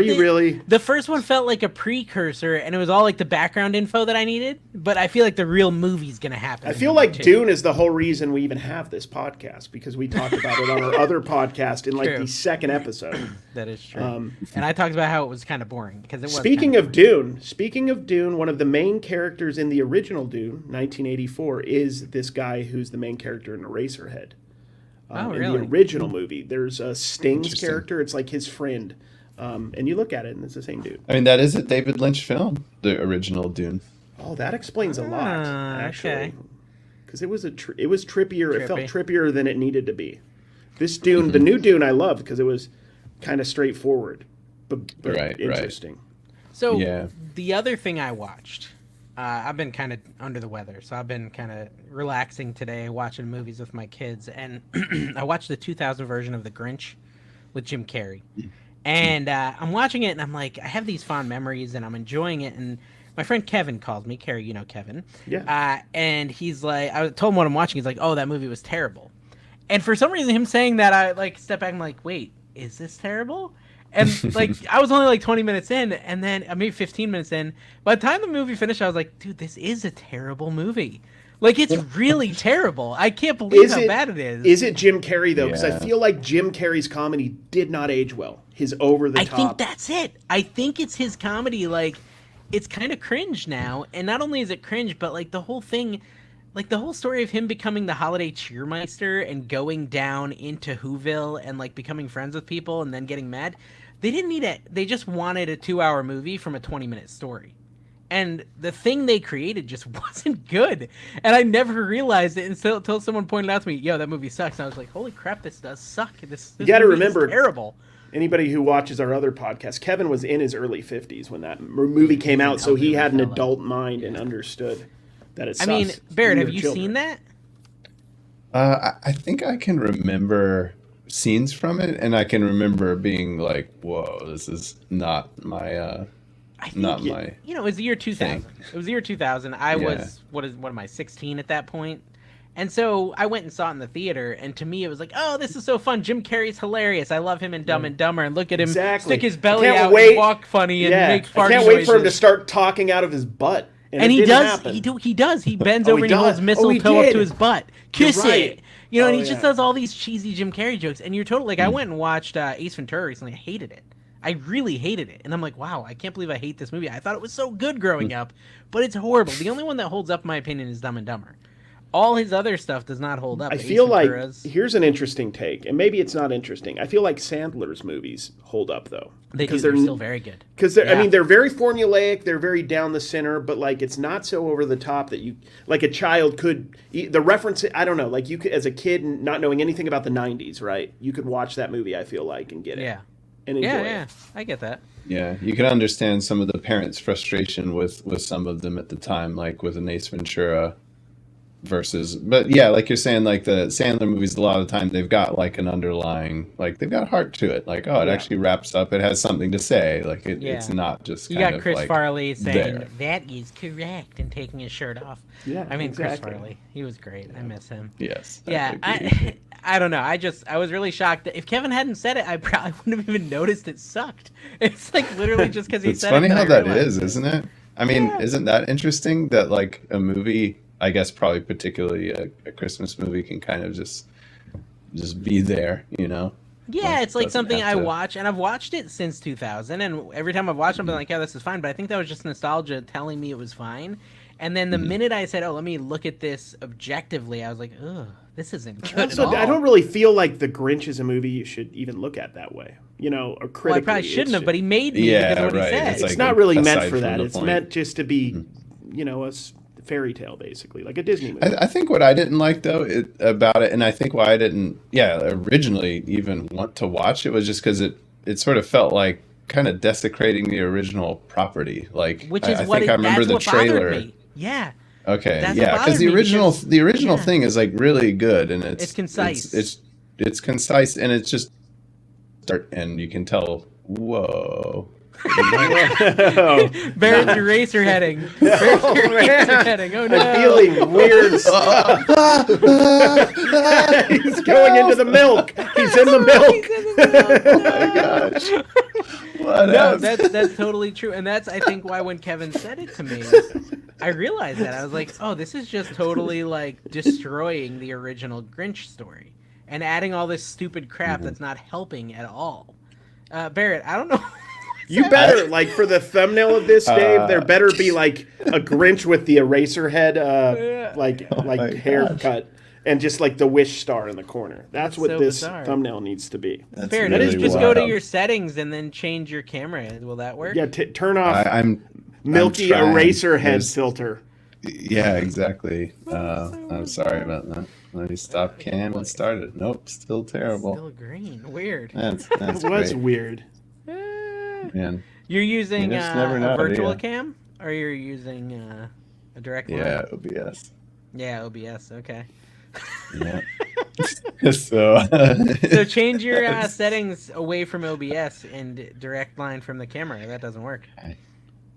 the first one felt like a precursor, and it was all like the background info that I needed, but I feel like the real movie's going to happen. I feel like Dune is the whole reason we even have this podcast, because we talked about it on our other podcast in like the second episode. That is true. And I talked about how it was kind of boring, because it was. Speaking of Dune, one of the main characters in the original Dune, 1984, is this guy who's the main character in Eraserhead. Really? In the original movie, there's a Sting's character. It's like his friend. And you look at it, and it's the same dude. I mean, that is a David Lynch film, the original Dune. Oh, that explains a lot, actually. Okay. Because it was trippier. It felt trippier than it needed to be. This Dune, the new Dune, I loved because it was kind of straightforward, but interesting. So the other thing I watched, I've been kind of under the weather, so I've been kind of relaxing today, watching movies with my kids, and I watched the 2000 version of The Grinch with Jim Carrey. And I'm watching it, and I'm like, I have these fond memories, and I'm enjoying it. And my friend Kevin calls me. Carrie, you know Kevin. Yeah. And he's like, I told him what I'm watching. He's like, oh, that movie was terrible. And for some reason, him saying that, I like step back and I'm like, wait, is this terrible? And like, I was only like 20 minutes in, and then maybe 15 minutes in. By the time the movie finished, I was like, dude, this is a terrible movie. Like, it's really terrible. I can't believe how bad it is. Is it Jim Carrey, though? Because I feel like Jim Carrey's comedy did not age well. His over-the-top. I think that's it. I think it's his comedy. Like, it's kind of cringe now. And not only is it cringe, but, like, the whole thing, like, the whole story of him becoming the holiday cheermeister and going down into Whoville and, like, becoming friends with people and then getting mad. They didn't need it. They just wanted a 2-hour movie from a 20-minute story. And the thing they created just wasn't good. And I never realized it until someone pointed out to me, yo, that movie sucks. And I was like, holy crap, this does suck. This you got to remember, is terrible. Anybody who watches our other podcast, Kevin was in his early 50s when that movie came out, so he had an adult mind and understood that it sucks. I mean, Barrett, have you seen that? I think I can remember scenes from it, and I can remember being like, whoa, this is not my... You know, it was the year 2000. It was the year 2000. I was, what am I, 16 at that point? And so I went and saw it in the theater, and to me it was like, oh, this is so fun. Jim Carrey's hilarious. I love him in Dumb and Dumber, and look at him stick his belly out and walk funny and make fart noises. I can't wait for him to start talking out of his butt. And he does. He does. He bends over and he holds mistletoe up to his butt. Kiss it. You know, and he just does all these cheesy Jim Carrey jokes. And you're totally like, I went and watched Ace Ventura recently. I hated it. I really hated it. And I'm like, wow, I can't believe I hate this movie. I thought it was so good growing up, but it's horrible. The only one that holds up, in my opinion, is Dumb and Dumber. All his other stuff does not hold up. I feel like, here's an interesting take, and maybe it's not interesting. I feel like Sandler's movies hold up, though. They're still very good. Because, I mean, they're very formulaic, they're very down the center, but, like, it's not so over the top that you, like, a child could, the reference, I don't know, like, you could, as a kid, not knowing anything about the 90s, right? You could watch that movie, I feel like, and get it. Yeah. And enjoy it. Yeah, I get that. Yeah, you can understand some of the parents' frustration with some of them at the time, like with an Ace Ventura. versus, but yeah, like you're saying, like the Sandler movies, a lot of the time they've got like an underlying, like they've got heart to it. Like, oh, it actually wraps up. It has something to say. Like it's not just you kind got of Chris like Farley saying there. that is correct and taking his shirt off. Yeah, I mean exactly. Chris Farley, he was great. I miss him. Yes. Yeah, I don't know. I was really shocked that if Kevin hadn't said it, I probably wouldn't have even noticed it sucked. It's like literally just because he said it. It's funny how that is, isn't it? I mean, isn't that interesting that like a movie, I guess probably particularly a Christmas movie, can kind of just be there, you know? Yeah, it's like something I watch, and I've watched it since 2000, and every time I've watched it, I've been like, yeah, this is fine, but I think that was just nostalgia telling me it was fine. And then the minute I said, oh, let me look at this objectively, I was like, ugh, this isn't good at all. I don't really feel like The Grinch is a movie you should even look at that way, you know, or critically. Well, I probably shouldn't have, but he made me because of what he said. It's not really meant for that. It's meant just to be, you know, a fairy tale, basically, like a Disney movie. I think what I didn't like, though, about it, and I think why I didn't, originally even want to watch it, was just because it sort of felt like kind of desecrating the original property. Like, which is I think I remember the trailer. Me. Yeah. Okay, because the original thing is like really good, and it's concise. It's concise, and it's just and you can tell. Whoa. Barrett's Eraserheading. Eraserheading. Oh no! I'm feeling weird stuff. He's going into the milk. He's in the milk. Oh my gosh! No, that's totally true, and that's I think why when Kevin said it to me, I realized that I was like, oh, this is just totally like destroying the original Grinch story and adding all this stupid crap that's not helping at all. Barrett, I don't know. You better, like, for the thumbnail of this, Dave, there better be, like, a Grinch with the Eraserhead, haircut, and just, like, the wish star in the corner. That's what this thumbnail needs to be. Barrett, really just go to your settings and then change your camera. Will that work? Yeah, turn off Milky Eraserhead filter. Yeah, exactly. I'm sorry about that. Let me stop cam and start it. Nope, still terrible. Still green. Weird. That's it was weird. Man. You're using a virtual cam, or you're using a direct line? Yeah, OBS. Yeah, OBS. Okay. Yeah. So change your settings away from OBS and direct line from the camera. That doesn't work.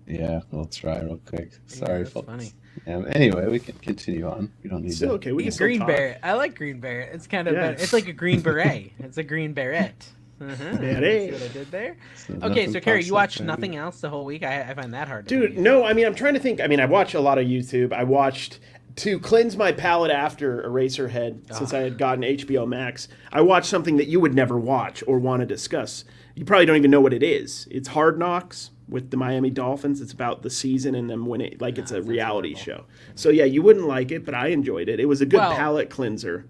Yeah, we'll try real quick. Sorry, folks. Funny. Yeah, anyway, we can continue on. We don't need to. Okay, we can Green Beret. I like Green Beret. It's kind of it's like a green beret. It's a green beret. See what I did there? Okay, so Carrie, you watched nothing else the whole week? I find that hard to believe. No, I mean, I'm trying to think. I mean, I watch a lot of YouTube. I watched, to cleanse my palate after Eraserhead, since I had gotten HBO Max, I watched something that you would never watch or want to discuss. You probably don't even know what it is. It's Hard Knocks with the Miami Dolphins. It's about the season and them winning, like it's a reality show. So yeah, you wouldn't like it, but I enjoyed it. It was a good palate cleanser.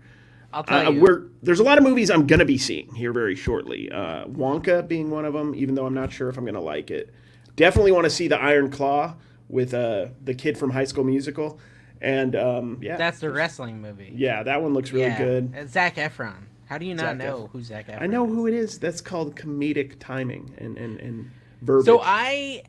I'll tell you. There's a lot of movies I'm going to be seeing here very shortly. Wonka being one of them, even though I'm not sure if I'm going to like it. Definitely want to see The Iron Claw with the kid from High School Musical. And, That's the wrestling movie. Yeah, that one looks really good. Zac Efron. How do you not know who Zac Efron is? I know who it is. That's called comedic timing and verbiage. So I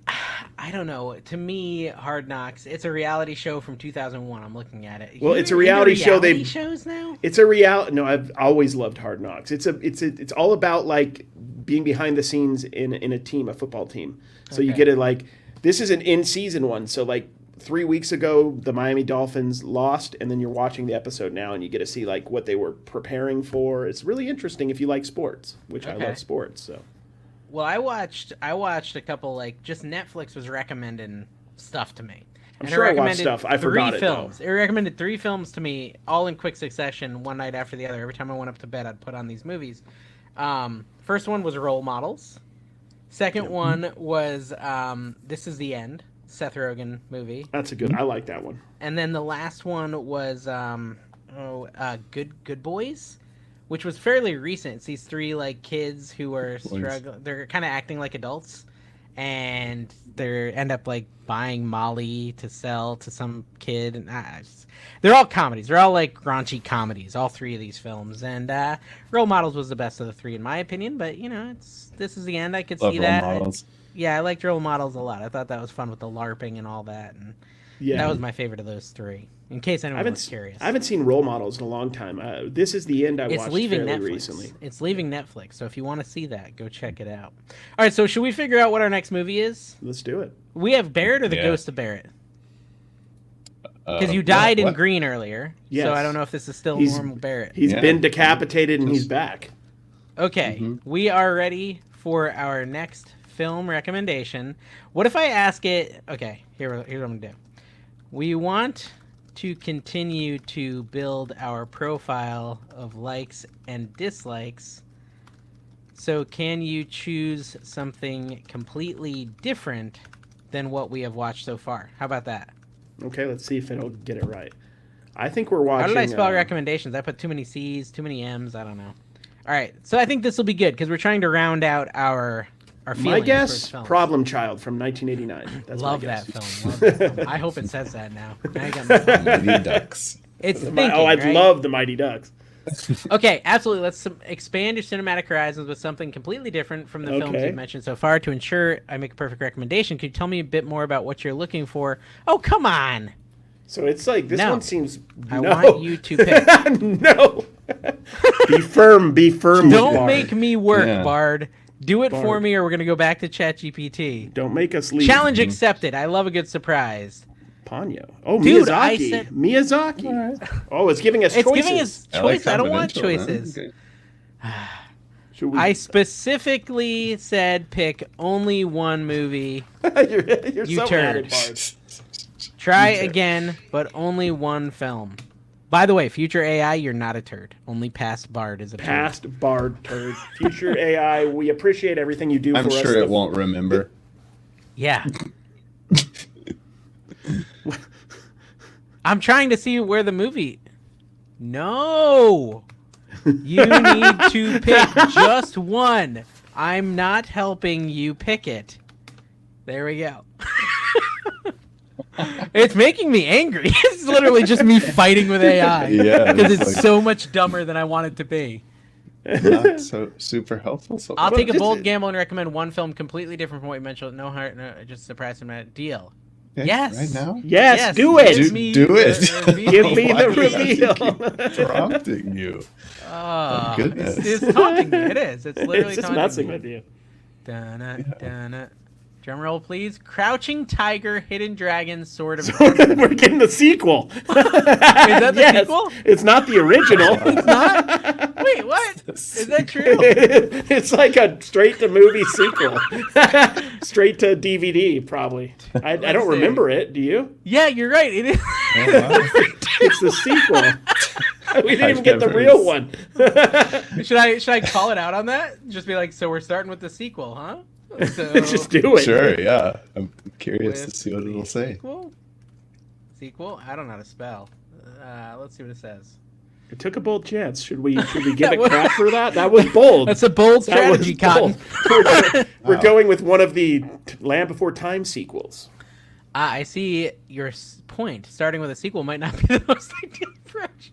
don't know. To me, Hard Knocks, it's a reality show from 2001. I'm looking at it. Well, it's a reality show. Shows now? It's a reality. No, I've always loved Hard Knocks. It's all about like being behind the scenes in a team, a football team. So you get it like this is an in-season one. So like 3 weeks ago, the Miami Dolphins lost, and then you're watching the episode now, and you get to see like what they were preparing for. It's really interesting if you like sports, which I love sports. So. Well, I watched a couple, like, just Netflix was recommending stuff to me. I'm sure I watched stuff. I forgot it, though. It recommended 3 films to me, all in quick succession, one night after the other. Every time I went up to bed, I'd put on these movies. First one was Role Models. Second one was This Is the End, Seth Rogen movie. That's a good. I like that one. And then the last one was Good Boys, which was fairly recent. It's these 3 like kids who are struggling. They're kind of acting like adults, and they end up like buying Molly to sell to some kid. And they're all comedies. They're all like raunchy comedies. All 3 of these films. And Role Models was the best of the 3 in my opinion. But you know, This Is the End. I could see that. Role Models. I liked Role Models a lot. I thought that was fun with the LARPing and all that. And Yeah. That was my favorite of those three. In case anyone was curious. I haven't seen Role Models in a long time. This Is the End I watched fairly Netflix. recently. It's leaving Netflix, so if you want to see that, go check it out. All right, so should we figure out what our next movie is? Let's do it. We have Barrett or the Ghost of Barrett? Because you died in green earlier, so I don't know if this is still normal Barrett. He's been decapitated and he's back. Okay, we are ready for our next film recommendation. What if I ask it... Okay, here's what I'm going to do. We want to continue to build our profile of likes and dislikes. So can you choose something completely different than what we have watched so far? How about that? Okay, let's see if it'll get it right. I think we're watching... How did I spell recommendations? I put too many C's, too many M's. I don't know. All right, so I think this will be good because we're trying to round out our feelings. My guess, Problem Child from 1989. That's Love my guess. that film. Love that film. I hope it says that now. Now you got me. Mighty Ducks. It's thinking, I'd right? love the Mighty Ducks. Okay, absolutely. Let's expand your cinematic horizons with something completely different from the films you've mentioned so far. To ensure I make a perfect recommendation, could you tell me a bit more about what you're looking for? Oh, come on. So it's like, this one seems... I want you to pick. No. Be firm. Don't Bard. make me work, Bard. Do it for me or we're going to go back to ChatGPT. Don't make us leave. Challenge accepted. I love a good surprise. Ponyo. Oh, Dude, Miyazaki. Miyazaki. Right. Oh, it's giving us choices. It's giving us choices. I don't want choices. Okay. I specifically said pick only one movie. You're you so turd. Try again, but only one film. By the way, future AI, you're not a turd. Only past Bard is a turd. Past Bard turd. Future AI, we appreciate everything you do for us. I'm sure it won't remember. Yeah. I'm trying to see where the movie... No! You need to pick just one. I'm not helping you pick it. There we go. It's making me angry. It's literally just me fighting with AI. Yeah. Because it's so much dumber than I want it to be. Not so super helpful. So I'll take a bold gamble and recommend one film completely different from what you mentioned. No heart, no, just surprise him at deal. okay, Yes. Right now? Yes, do it. Give me Do it. Give me Why the do I have to reveal. keep prompting you. Oh, goodness. It's taunting me. It is. It's literally It's just taunting messing me. with you. Dun-na. Drum roll, please. Crouching Tiger, Hidden Dragon, Sword of... We're getting the sequel. Is that the sequel? It's not the original. It's not? Wait, what? Is that true? It's like a straight-to-movie sequel. Straight to DVD, probably. I don't remember it. Do you? Yeah, you're right. It is. It's the sequel. We didn't even get the real one. Should I call it out on that? Just be like, so we're starting with the sequel, huh? So, Just do it. Sure, yeah. I'm curious to see what it'll say. Sequel? I don't know how to spell. Let's see what it says. It took a bold chance. Should we give it crap for that? That was bold. That's a bold strategy, Cotton. We're going with one of the Land Before Time sequels. I see your point. Starting with a sequel might not be the most ideal approach.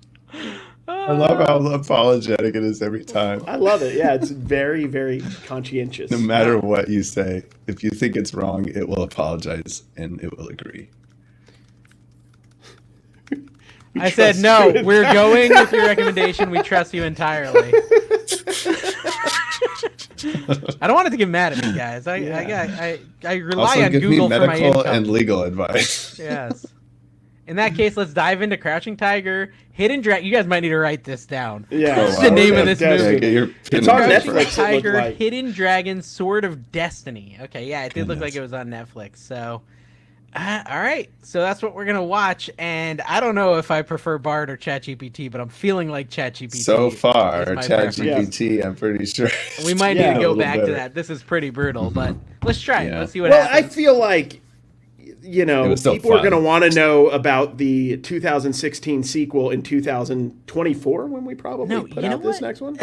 I love how apologetic it is every time. I love it. Yeah, it's very, very conscientious. No matter what you say, if you think it's wrong, it will apologize and it will agree. I said, no, we're going with your recommendation. We trust you entirely. I don't want it to get mad at me, guys. I rely also, on give Google me for my medical income. and legal advice. Yes. In that case, let's dive into Crouching Tiger, Hidden Dragon. You guys might need to write this down. Yeah, This is the name of this movie. It's on Crouching Netflix. Tiger, Like. Hidden Dragon, Sword of Destiny. Okay, yeah, it did look like it was on Netflix. So, all right. So that's what we're gonna watch. And I don't know if I prefer Bard or ChatGPT, but I'm feeling like ChatGPT. So far, is my preference. ChatGPT, I'm pretty sure. We might need to go back better. to that. This is pretty brutal, but let's try it. Yeah. Let's see what Well, happens. I feel like, people are going to want to know about the 2016 sequel in 2024 when we probably put out this next one.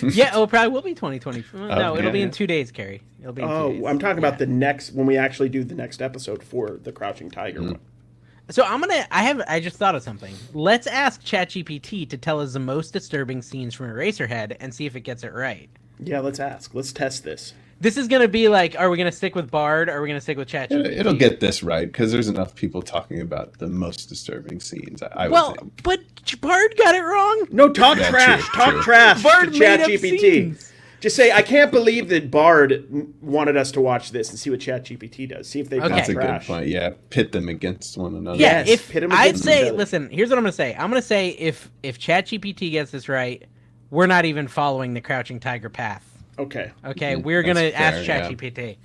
Yeah, it probably will be 2020. No, it'll be in 2 days, Carrie. It'll be in 2 days. I'm talking about the next, when we actually do the next episode for the Crouching Tiger one. So I just thought of something. Let's ask ChatGPT to tell us the most disturbing scenes from Eraserhead and see if it gets it right. Yeah, let's ask. Let's test this. This is gonna be like, are we gonna stick with Bard? Or are we gonna stick with ChatGPT? It'll get this right because there's enough people talking about the most disturbing scenes. I would think. But Bard got it wrong. No, talk trash. Talk trash. Bard to made up ChatGPT. scenes. Just say, I can't believe that Bard wanted us to watch this and see what ChatGPT does. See if they That's got a trash. good point. Yeah, pit them against one another. Yeah, Yes, if pit 'em I'd against say, each other. listen, here's what I'm gonna say. I'm gonna say if ChatGPT gets this right, we're not even following the Crouching Tiger path. Okay. Okay, we're going to fair, ask yeah. ChatGPT.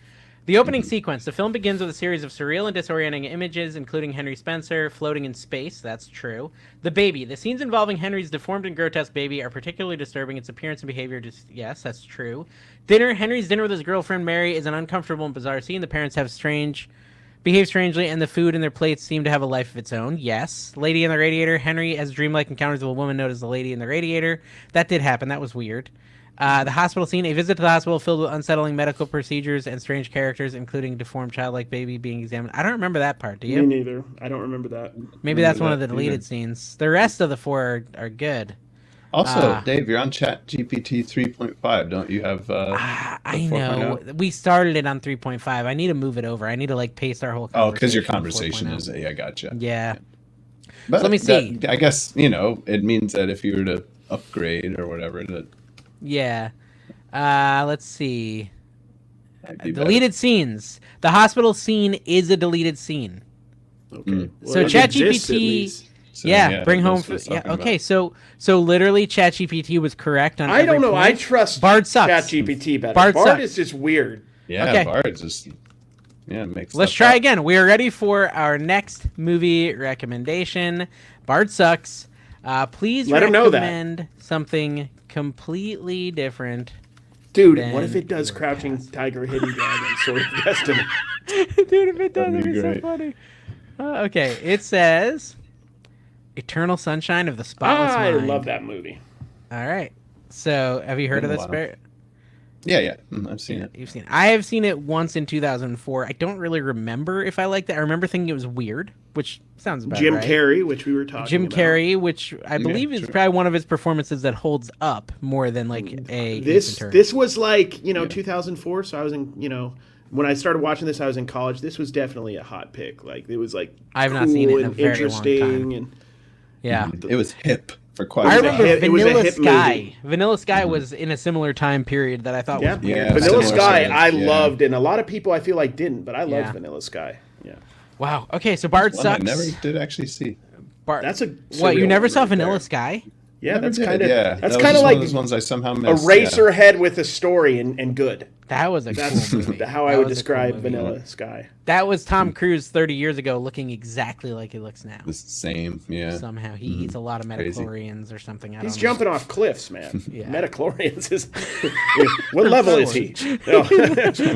The opening sequence. The film begins with a series of surreal and disorienting images, including Henry Spencer floating in space. That's true. The baby. The scenes involving Henry's deformed and grotesque baby are particularly disturbing. Its appearance and behavior yes, that's true. Dinner. Henry's dinner with his girlfriend Mary is an uncomfortable and bizarre scene. The parents behave strangely, and the food in their plates seem to have a life of its own. Yes. Lady in the Radiator. Henry has dreamlike encounters with a woman known as the Lady in the Radiator. That did happen. That was weird. The hospital scene, a visit to the hospital filled with unsettling medical procedures and strange characters, including deformed childlike baby being examined. I don't remember that part. Do you? Me neither. I don't remember that. Maybe that's one of the deleted scenes. The rest of the four are good. Also, Dave, you're on ChatGPT 3.5. Don't you have? I know. We started it on 3.5. I need to move it over. I need to paste our whole conversation. Oh, because your conversation is. Yeah, gotcha. Yeah. But so let me see. I guess it means that if you were to upgrade or whatever, that. Yeah. Let's see. Deleted scenes. The hospital scene is a deleted scene. Okay. Well, So it exists at ChatGPT. least. So, bring home. that's what I was talking Okay. about. So literally, ChatGPT was correct on. I don't every know. point. I trust Bard sucks. ChatGPT better. Bard Bard sucks. is just weird. Yeah, Okay. Bard just. Yeah, it makes. Let's stuff try up. again. We are ready for our next movie recommendation. Bard sucks. Please Let 'em know that. recommend something completely different. Dude, Then what if it does Crouching Tiger, Hidden Dragon, Sword of Destiny? Dude, if it does, That'd it'd be be so great. funny. Okay, it says Eternal Sunshine of the Spotless I Mind. love that movie. All right. So, have you heard of Been a this? while. Barrett? Yeah. I've seen it. You've seen it. I have seen it once in 2004. I don't really remember if I liked it. I remember thinking it was weird, which sounds about Jim right. Carrey, which we were talking Jim about. Carrey, which I believe is true. probably one of his performances that holds up more than a This was like 2004, so I was in when I started watching this, I was in college. This was definitely a hot pick. Like it was like I've cool not seen it in a and very long interesting time. and yeah. It was hip for quite I a remember while. It was a Vanilla hip Sky. movie. Vanilla Sky was in a similar time period that I thought yeah, was weird. Yeah, Vanilla similar Sky, sort of, I yeah. loved, and a lot of people I feel like didn't, but I loved Yeah. Vanilla Sky. Yeah, Wow. Okay, so Bard One I sucks. never did actually see. Bard, that's a what? You surreal never one saw right Vanilla there. Sky? Yeah, Never that's did, kind of yeah. that's That was kind of just one like of those ones I somehow a missed. Eraserhead with a story and good. That was a That's cool movie. how I That would was a cool describe movie. Vanilla Sky. That was Tom Cruise 30 years ago, looking exactly like he looks now. The same, yeah. Somehow he eats a lot of Crazy. metachlorians or something. I He's don't know. jumping off cliffs, man. Yeah. Metachlorians is. What level is he? Oh, we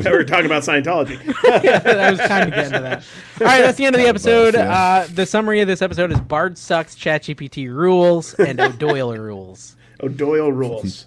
were talking about Scientology. I was kind of getting to that. All right, that's the end of the episode. Yeah. The summary of this episode is Bard sucks, ChatGPT rules, and O'Doyle rules. O'Doyle rules.